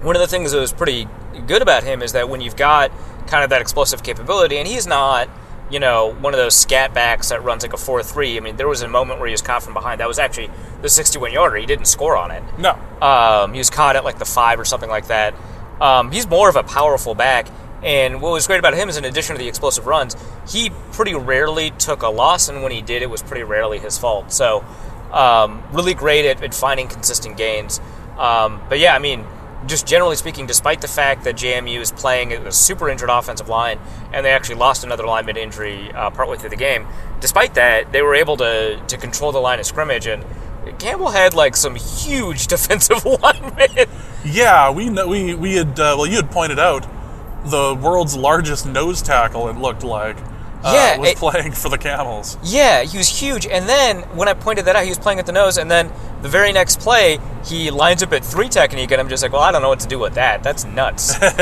one of the things that was pretty good about him is that when you've got kind of that explosive capability, and he's not, one of those scat backs that runs like a 4.3. I mean, there was a moment where he was caught from behind. That was actually the 61-yarder. He didn't score on it. No. He was caught at the 5 or something like that. He's more of a powerful back. And what was great about him is, in addition to the explosive runs, he pretty rarely took a loss, and when he did, it was pretty rarely his fault. So, really great at finding consistent gains. But yeah, I mean, just generally speaking, despite the fact that JMU is playing a super injured offensive line, and they actually lost another lineman injury partway through the game, despite that, they were able to control the line of scrimmage, and Campbell had some huge defensive linemen. Yeah, we had you had pointed out the world's largest nose tackle, it looked like, was playing for the Camels. Yeah, he was huge. And then when I pointed that out, he was playing at the nose. And then the very next play, he lines up at 3 technique, and I'm just well, I don't know what to do with that. That's nuts. But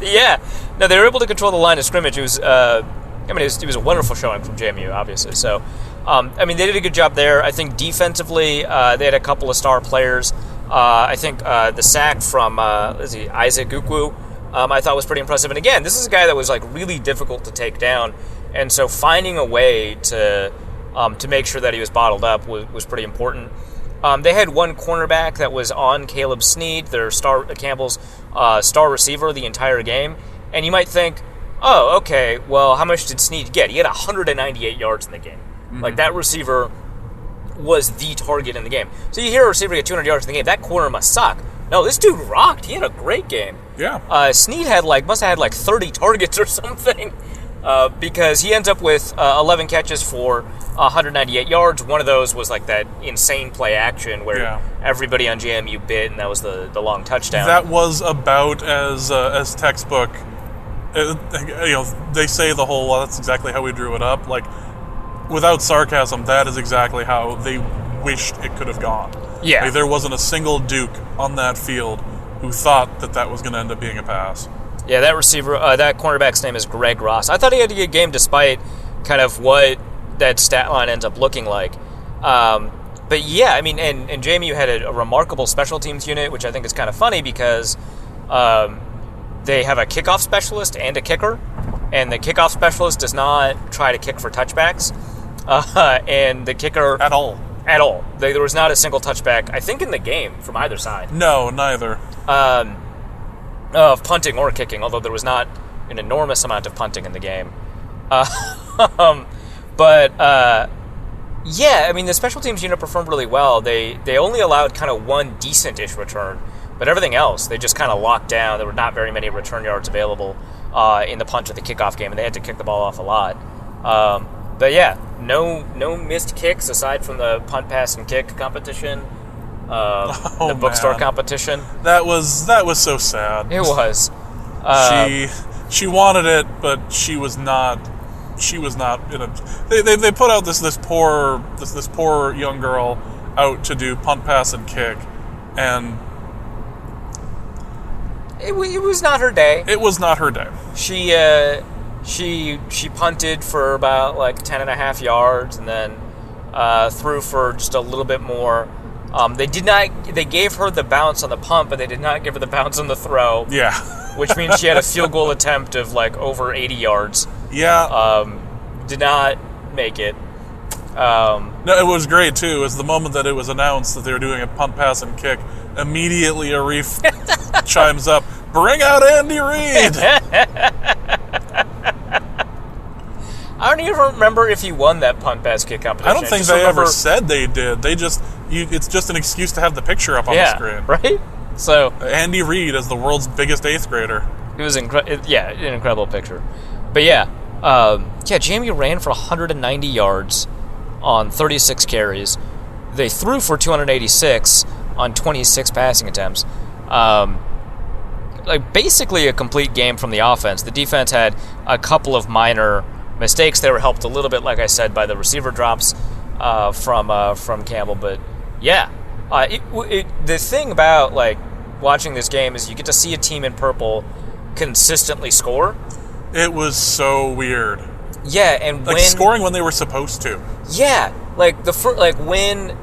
yeah, no, they were able to control the line of scrimmage. It was, it was a wonderful showing from JMU, obviously. So, they did a good job there. I think defensively, they had a couple of star players. I think the sack from Isaac Ukwu, I thought was pretty impressive. And again, this is a guy that was really difficult to take down, and so finding a way to make sure that he was bottled up was pretty important. They had one cornerback that was on Caleb Snead, their Campbell's star receiver, the entire game. And you might think, oh, okay, well, how much did Snead get? He had 198 yards in the game. Mm-hmm. That receiver was the target in the game. So you hear a receiver get 200 yards in the game, that corner must suck. No, this dude rocked. He had a great game. Yeah. Snead had must have had 30 targets or something, because he ends up with 11 catches for 198 yards. One of those was that insane play action where everybody on JMU bit, and that was the long touchdown. That was about as textbook. They say the whole, well, that's exactly how we drew it up. without sarcasm, that is exactly how they wished it could have gone. Yeah. Like, there wasn't a single Duke on that field who thought that was going to end up being a pass. Yeah, that receiver, that cornerback's name is Greg Ross. I thought he had a good game despite kind of what that stat line ends up looking like. But yeah, I mean, and Jamie, you had a remarkable special teams unit, which I think is kind of funny because they have a kickoff specialist and a kicker, and the kickoff specialist does not try to kick for touchbacks, and the kicker... At all. At all. There was not a single touchback, I think, in the game from either side. No, neither. Of punting or kicking, although there was not an enormous amount of punting in the game. Yeah, I mean, the special teams unit performed really well. They only allowed kind of one decent-ish return, but everything else, they just kind of locked down. There were not very many return yards available in the punt or the kickoff game, and they had to kick the ball off a lot. But yeah, no missed kicks aside from the punt, pass, and kick competition. The bookstore competition. That was so sad. It was. She wanted it, but she was not in a. They put out this poor young girl out to do punt, pass, and kick, and it was not her day. It was not her day. She punted for about like 10.5 yards, and then threw for just a little bit more. They gave her the bounce on the punt, but they did not give her the bounce on the throw. Yeah. Which means she had a field goal attempt of like over 80 yards. Yeah. Did not make it. No, it was great too. It was the moment that it was announced that they were doing a punt, pass, and kick. Immediately, Arif chimes up, "Bring out Andy Reid!" I don't even remember if he won that punt, pass, kick competition. I don't think they ever said they did. It's just an excuse to have the picture up on the screen. Right? So Andy Reid as the world's biggest 8th grader. It was an incredible picture. But Jamie ran for 190 yards on 36 carries. They threw for 286 on 26 passing attempts. Basically a complete game from the offense. The defense had a couple of minor mistakes. They were helped a little bit, like I said, by the receiver drops from Campbell. But yeah, the thing about like watching this game is you get to see a team in purple consistently score. It was so weird. Yeah, and like when scoring when they were supposed to. Yeah, like when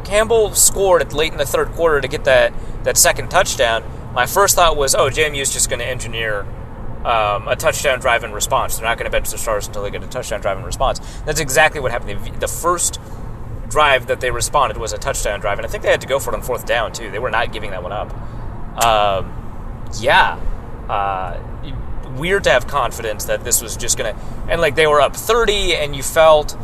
Campbell scored late in the third quarter to get that second touchdown. My first thought was, JMU's just going to engineer a touchdown drive in response. They're not going to bench the stars until they get a touchdown drive in response. That's exactly what happened. The first drive that they responded was a touchdown drive, and I think they had to go for it on fourth down too. They were not giving that one up. Weird to have confidence that this was just going to... And like they were up 30, and you felt,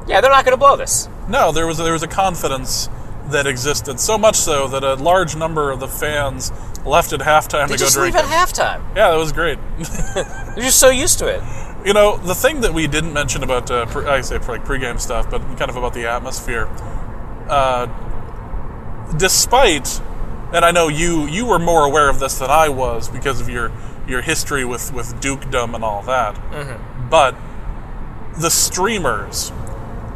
they're not going to blow this. No, there was a confidence that existed, so much so that a large number of the fans left at halftime to go drink. They just leave at halftime. Yeah, that was great. They're just so used to it. You know, the thing that we didn't mention about, pregame stuff, but kind of about the atmosphere, despite, and I know you were more aware of this than I was because of your history with Dukedom and all that, but the streamers,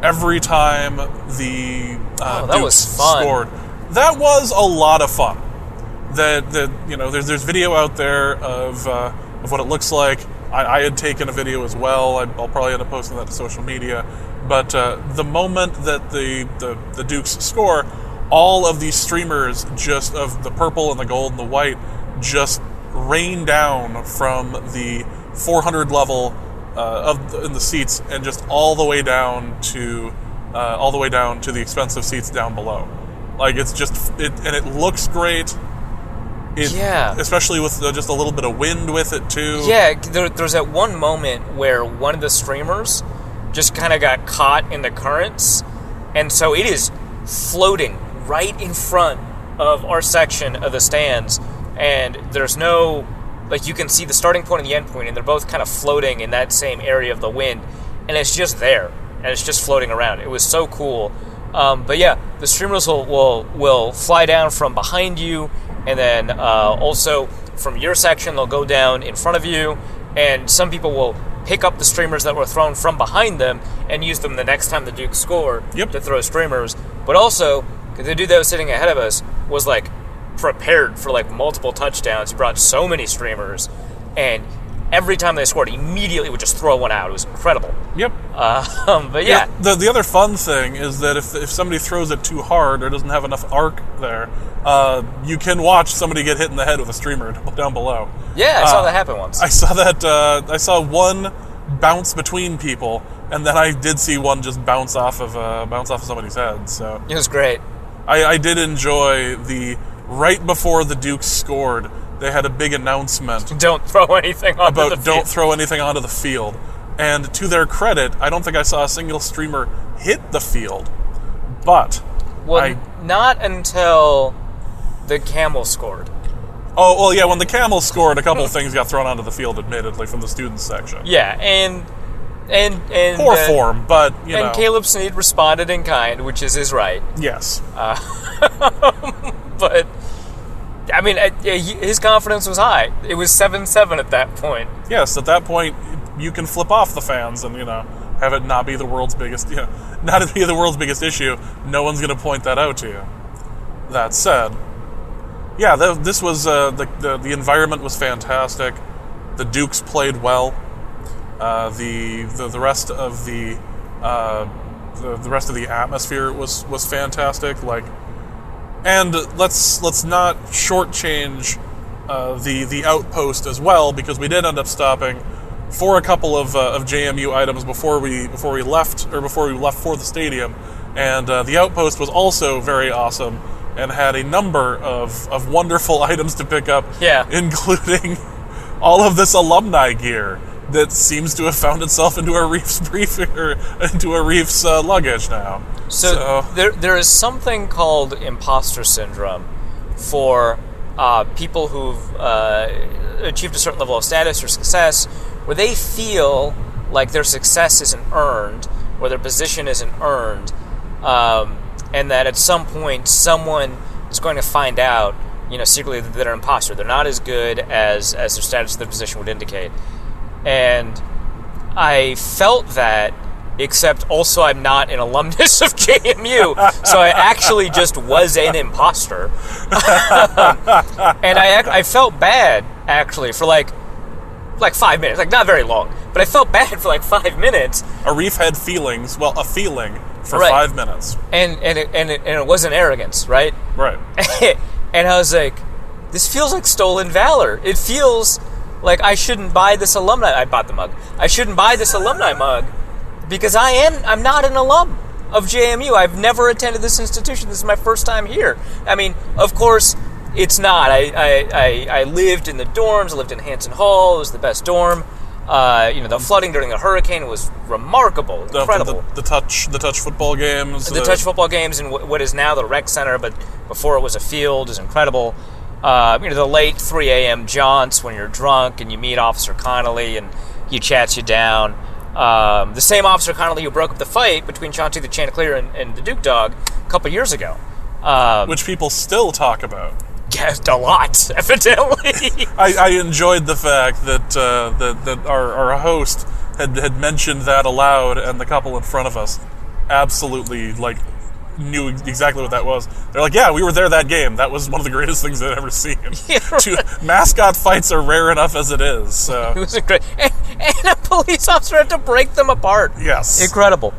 every time the Dukes scored, that was a lot of fun. There's video out there of what it looks like. I had taken a video as well. I'll probably end up posting that to social media. But the moment that the Dukes score, all of these streamers just of the purple and the gold and the white just rain down from the 400 level in the seats and just all the way down to the expensive seats down below. Like it's just and it looks great. Especially with just a little bit of wind with it too. Yeah, there's that one moment where one of the streamers just kind of got caught in the currents, and so it is floating right in front of our section of the stands, and there's no, like, you can see the starting point and the end point, and they're both kind of floating in that same area of the wind, and it's just there, and it's just floating around. It was so cool. But yeah, the streamers will fly down from behind you, and then also from your section they'll go down in front of you, and some people will pick up the streamers that were thrown from behind them and use them the next time the Dukes score to throw streamers. But also, the dude that was sitting ahead of us was like prepared for like multiple touchdowns. He brought so many streamers, and every time they scored, he immediately would just throw one out. It was incredible. Yep. But yeah. The other fun thing is that if somebody throws it too hard or doesn't have enough arc there, you can watch somebody get hit in the head with a streamer down below. Yeah, I saw that happen once. I saw that. I saw one bounce between people, and then I did see one just bounce off of somebody's head. So it was great. I did enjoy the right before the Dukes scored. They had a big announcement. Don't throw anything onto the field. Don't throw anything onto the field. And to their credit, I don't think I saw a single streamer hit the field. But not until the Camels scored. Oh, well, yeah, when the Camels scored, a couple of things got thrown onto the field, admittedly, from the students section. Yeah, and poor form, but, you know. And Caleb Snead responded in kind, which is his right. Yes. But I mean, his confidence was high. It was 7-7 at that point. Yes, at that point, you can flip off the fans and, have it not be the world's biggest, not be the world's biggest issue. No one's going to point that out to you. That said, yeah, this was, the environment was fantastic. The Dukes played well. The rest of the rest of the atmosphere was fantastic. And let's not shortchange the outpost as well, because we did end up stopping for a couple of JMU items before we left for the stadium, and the outpost was also very awesome and had a number of wonderful items to pick up, including all of this alumni gear that seems to have found itself into a Reef's luggage now. So there is something called imposter syndrome for people who've achieved a certain level of status or success, where they feel like their success isn't earned, or their position isn't earned, and that at some point someone is going to find out, secretly, that they're an imposter. They're not as good as their status or their position would indicate. And I felt that, except also I'm not an alumnus of JMU, so I actually just was an imposter. And I felt bad, actually, for like 5 minutes. Not very long, but I felt bad for 5 minutes. Arif had feelings, a feeling for 5 minutes. And it wasn't arrogance, right? Right. And I was like, this feels like stolen valor. It feels like I shouldn't buy this alumni. I bought the mug. I shouldn't buy this alumni mug because I'm not an alum of JMU. I've never attended this institution. This is my first time here. I mean, of course, it's not. I lived in the dorms. I lived in Hanson Hall. It was the best dorm. The flooding during the hurricane was remarkable, incredible. The touch football games. The touch football games in what is now the rec center, but before it was a field, is incredible. The late 3 a.m. jaunts when you're drunk and you meet Officer Connolly and he chats you down. The same Officer Connolly who broke up the fight between Chauncey the Chanticleer and the Duke Dog a couple years ago. Which people still talk about. Yeah, a lot, evidently. I enjoyed the fact that our host had mentioned that aloud, and the couple in front of us absolutely knew exactly what that was. They're like, yeah, we were there that game. That was one of the greatest things I've ever seen. Yeah, right. Mascot fights are rare enough as it is. So. It was great. And a police officer had to break them apart. Yes. Incredible.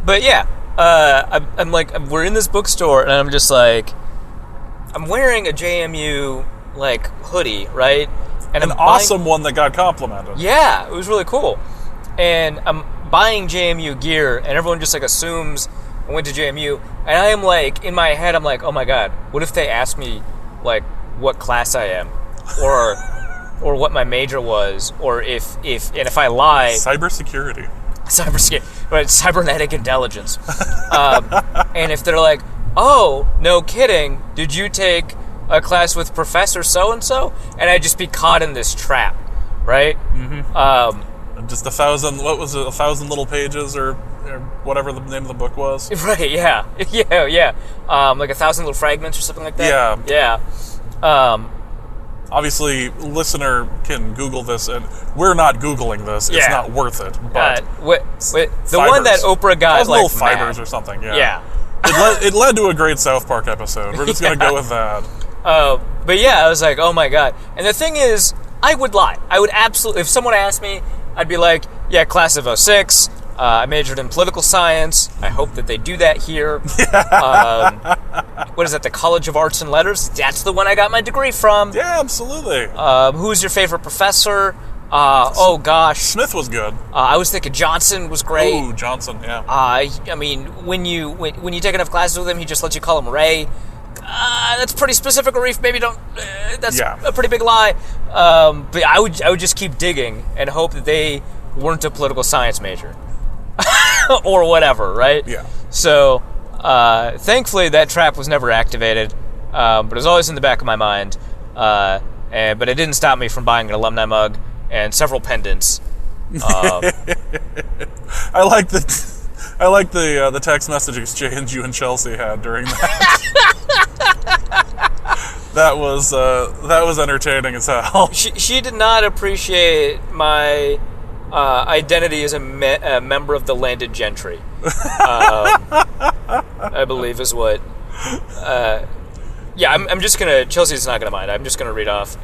But yeah, I'm we're in this bookstore, and I'm just like, I'm wearing a JMU hoodie, right? And an awesome one that got complimented. Yeah, it was really cool. And I'm buying JMU gear, and everyone just assumes I went to JMU, and I am in my head, I'm like, oh my god, what if they ask me what class I am, or what my major was, or if I lie, cybersecurity, right, cybernetic intelligence, and if they're like, oh, no kidding, did you take a class with Professor so-and-so? And I'd just be caught in this trap, right? Mm-hmm. Just 1,000, what was it, 1,000 little pages or whatever the name of the book was? Right, yeah. Yeah. 1,000 little fragments or something like that? Yeah. Yeah. obviously, listener can Google this, and we're not Googling this. It's not worth it. But the one that Oprah got, like, little fibers or something. Yeah. It led to a great South Park episode. We're just gonna go with that. But yeah, I was like, oh my god. And the thing is, I would lie. I would absolutely, if someone asked me, I'd be like, yeah, class of 06. I majored in political science. I hope that they do that here. What is that, the College of Arts and Letters? That's the one I got my degree from. Yeah, absolutely. Who's your favorite professor? Oh gosh. Smith was good. I was thinking Johnson was great. Ooh, Johnson, yeah. I mean, when you take enough classes with him, he just lets you call him Ray. That's pretty specific, Arif. Maybe don't. That's a pretty big lie. But I would just keep digging and hope that they weren't a political science major or whatever, right? Yeah. So thankfully that trap was never activated, but it was always in the back of my mind. But it didn't stop me from buying an alumni mug and several pendants. I like the text message exchange you and Chelsea had during that. That was entertaining as hell. She did not appreciate my identity as a member of the landed gentry. I believe is what. I'm just gonna. Chelsea's not gonna mind. I'm just gonna read off.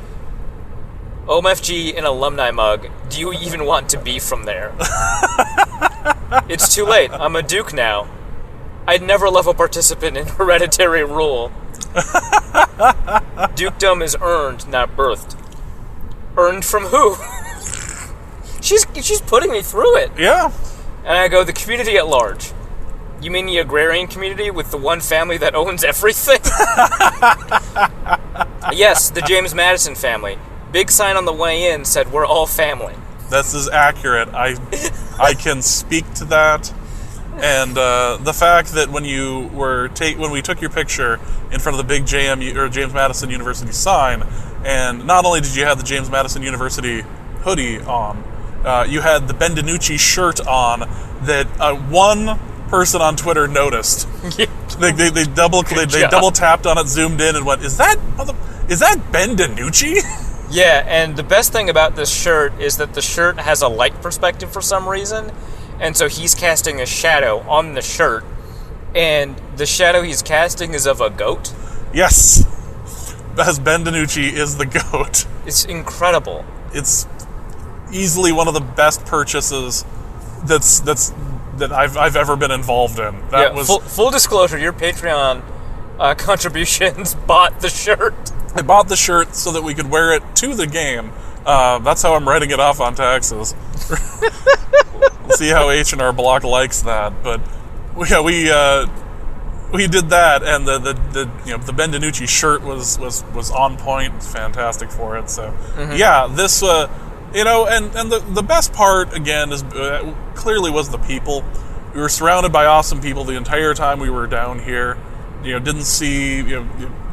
OMFG, an alumni mug. Do you even want to be from there? It's too late. I'm a Duke now. I'd never love a participant in hereditary rule. Dukedom is earned, not birthed. Earned from who? She's putting me through it. Yeah. And I go, the community at large. You mean the agrarian community with the one family that owns everything? Yes, the James Madison family. Big sign on the way in said, we're all family. This is accurate. I can speak to that. And the fact that when we took your picture in front of the big James Madison University sign, and not only did you have the James Madison University hoodie on, you had the Ben DiNucci shirt on that one person on Twitter noticed. They double tapped on it, zoomed in, and went, "Is that Ben DiNucci?" Yeah, and the best thing about this shirt is that the shirt has a light perspective for some reason, and so he's casting a shadow on the shirt, and the shadow he's casting is of a goat. Yes, as Ben DiNucci is the goat. It's incredible. It's easily one of the best purchases that I've ever been involved in. That was full disclosure. Your Patreon contributions bought the shirt. I bought the shirt so that we could wear it to the game. That's how I'm writing it off on taxes. We'll see how H&R Block likes that, but we did that, and the Ben DiNucci shirt was on point. It's fantastic for it. So this and the best part again is clearly was the people. We were surrounded by awesome people the entire time we were down here. Didn't see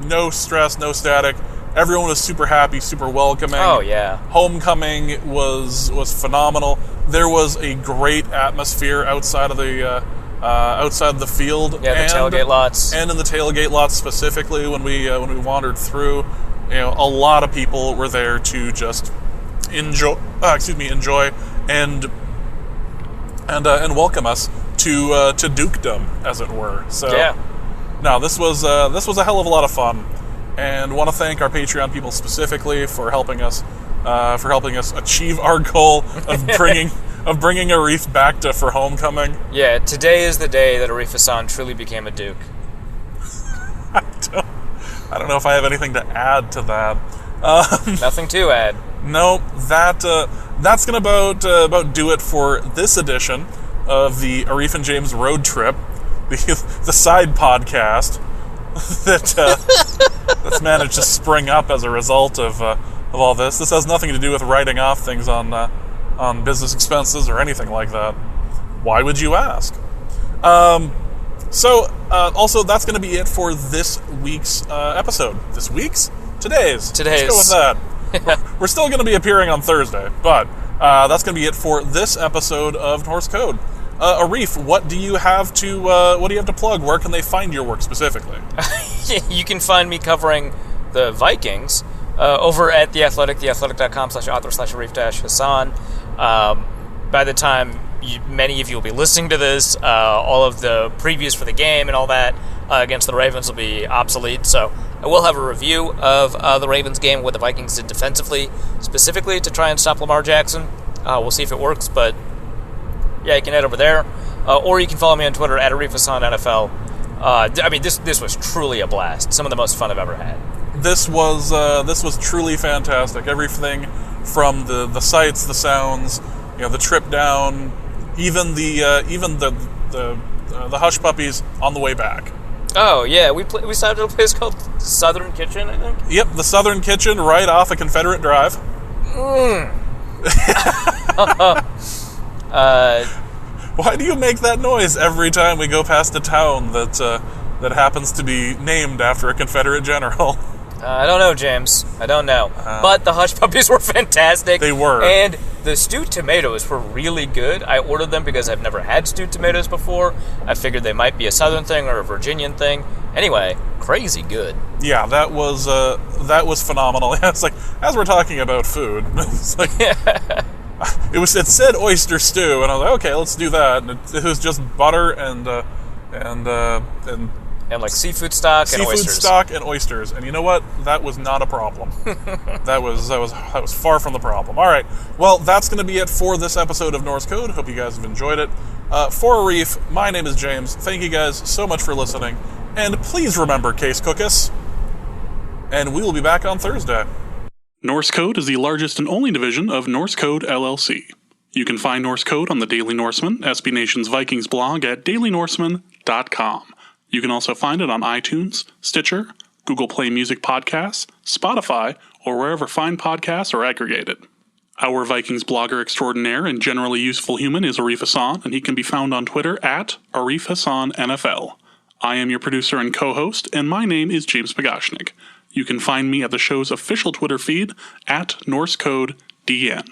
no stress, no static. Everyone was super happy, super welcoming. Oh yeah. Homecoming was phenomenal. There was a great atmosphere outside of the field. Yeah, the tailgate lots. And in the tailgate lots specifically, when we wandered through, a lot of people were there to just enjoy and welcome us to Dukedom, as it were. So yeah. No, this was a hell of a lot of fun, and want to thank our Patreon people specifically for helping us achieve our goal of bringing Arif back for homecoming. Yeah, today is the day that Arif Hassan truly became a Duke. I don't know if I have anything to add to that. Nothing to add. No, that's gonna about do it for this edition of the Arif and James road trip. The side podcast that's managed to spring up as a result of all this. This has nothing to do with writing off things on business expenses or anything like that. Why would you ask? Also, that's going to be it for this week's episode. Today's. Let's go with that. We're still going to be appearing on Thursday, but that's going to be it for this episode of Norse Code. Arif, what do you have to plug? Where can they find your work specifically? You can find me covering the Vikings over at The Athletic, theathletic.com/author/Arif-Hassan. By the time many of you will be listening to this, all of the previews for the game and all that against the Ravens will be obsolete. So I will have a review of the Ravens game, what the Vikings did defensively, specifically to try and stop Lamar Jackson. We'll see if it works, but yeah, you can head over there. Or you can follow me on Twitter at ArifHassanNFL. I mean, this was truly a blast. Some of the most fun I've ever had. This was truly fantastic. Everything from the sights, the sounds, the trip down, even the hush puppies on the way back. Oh yeah, we stopped at a place called Southern Kitchen, I think. Yep, the Southern Kitchen, right off of Confederate Drive. Why do you make that noise every time we go past a town that happens to be named after a Confederate general? I don't know, James. I don't know. But the hush puppies were fantastic. They were. And the stewed tomatoes were really good. I ordered them because I've never had stewed tomatoes before. I figured they might be a Southern thing or a Virginian thing. Anyway, crazy good. Yeah, that was phenomenal. It's like, as we're talking about food, it's like it said oyster stew, and I was like, okay, let's do that. And it was just butter and like seafood stock and oysters. Seafood stock and oysters. And you know what? That was not a problem. that was far from the problem. All right. Well, that's going to be it for this episode of Norse Code. Hope you guys have enjoyed it. For Arif, my name is James. Thank you guys so much for listening. And please remember Case Cookus. And we will be back on Thursday. Norse Code is the largest and only division of Norse Code LLC. You can find Norse Code on the Daily Norseman, SB Nation's Vikings blog at dailynorseman.com. You can also find it on iTunes, Stitcher, Google Play Music Podcasts, Spotify, or wherever fine podcasts are aggregated. Our Vikings blogger extraordinaire and generally useful human is Arif Hassan, and he can be found on Twitter at ArifHassanNFL. I am your producer and co-host, and my name is James Pagashnik. You can find me at the show's official Twitter feed at NorseCodeDN.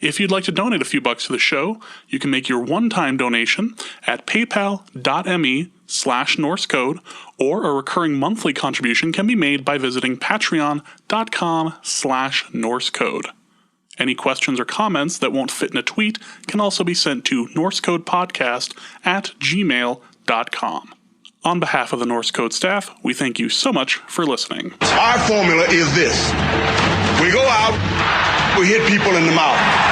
If you'd like to donate a few bucks to the show, you can make your one-time donation at paypal.me/NorseCode, or a recurring monthly contribution can be made by visiting patreon.com/NorseCode. Any questions or comments that won't fit in a tweet can also be sent to norsecodepodcast@gmail.com. On behalf of the Norse Code staff, we thank you so much for listening. Our formula is this. We go out, we hit people in the mouth.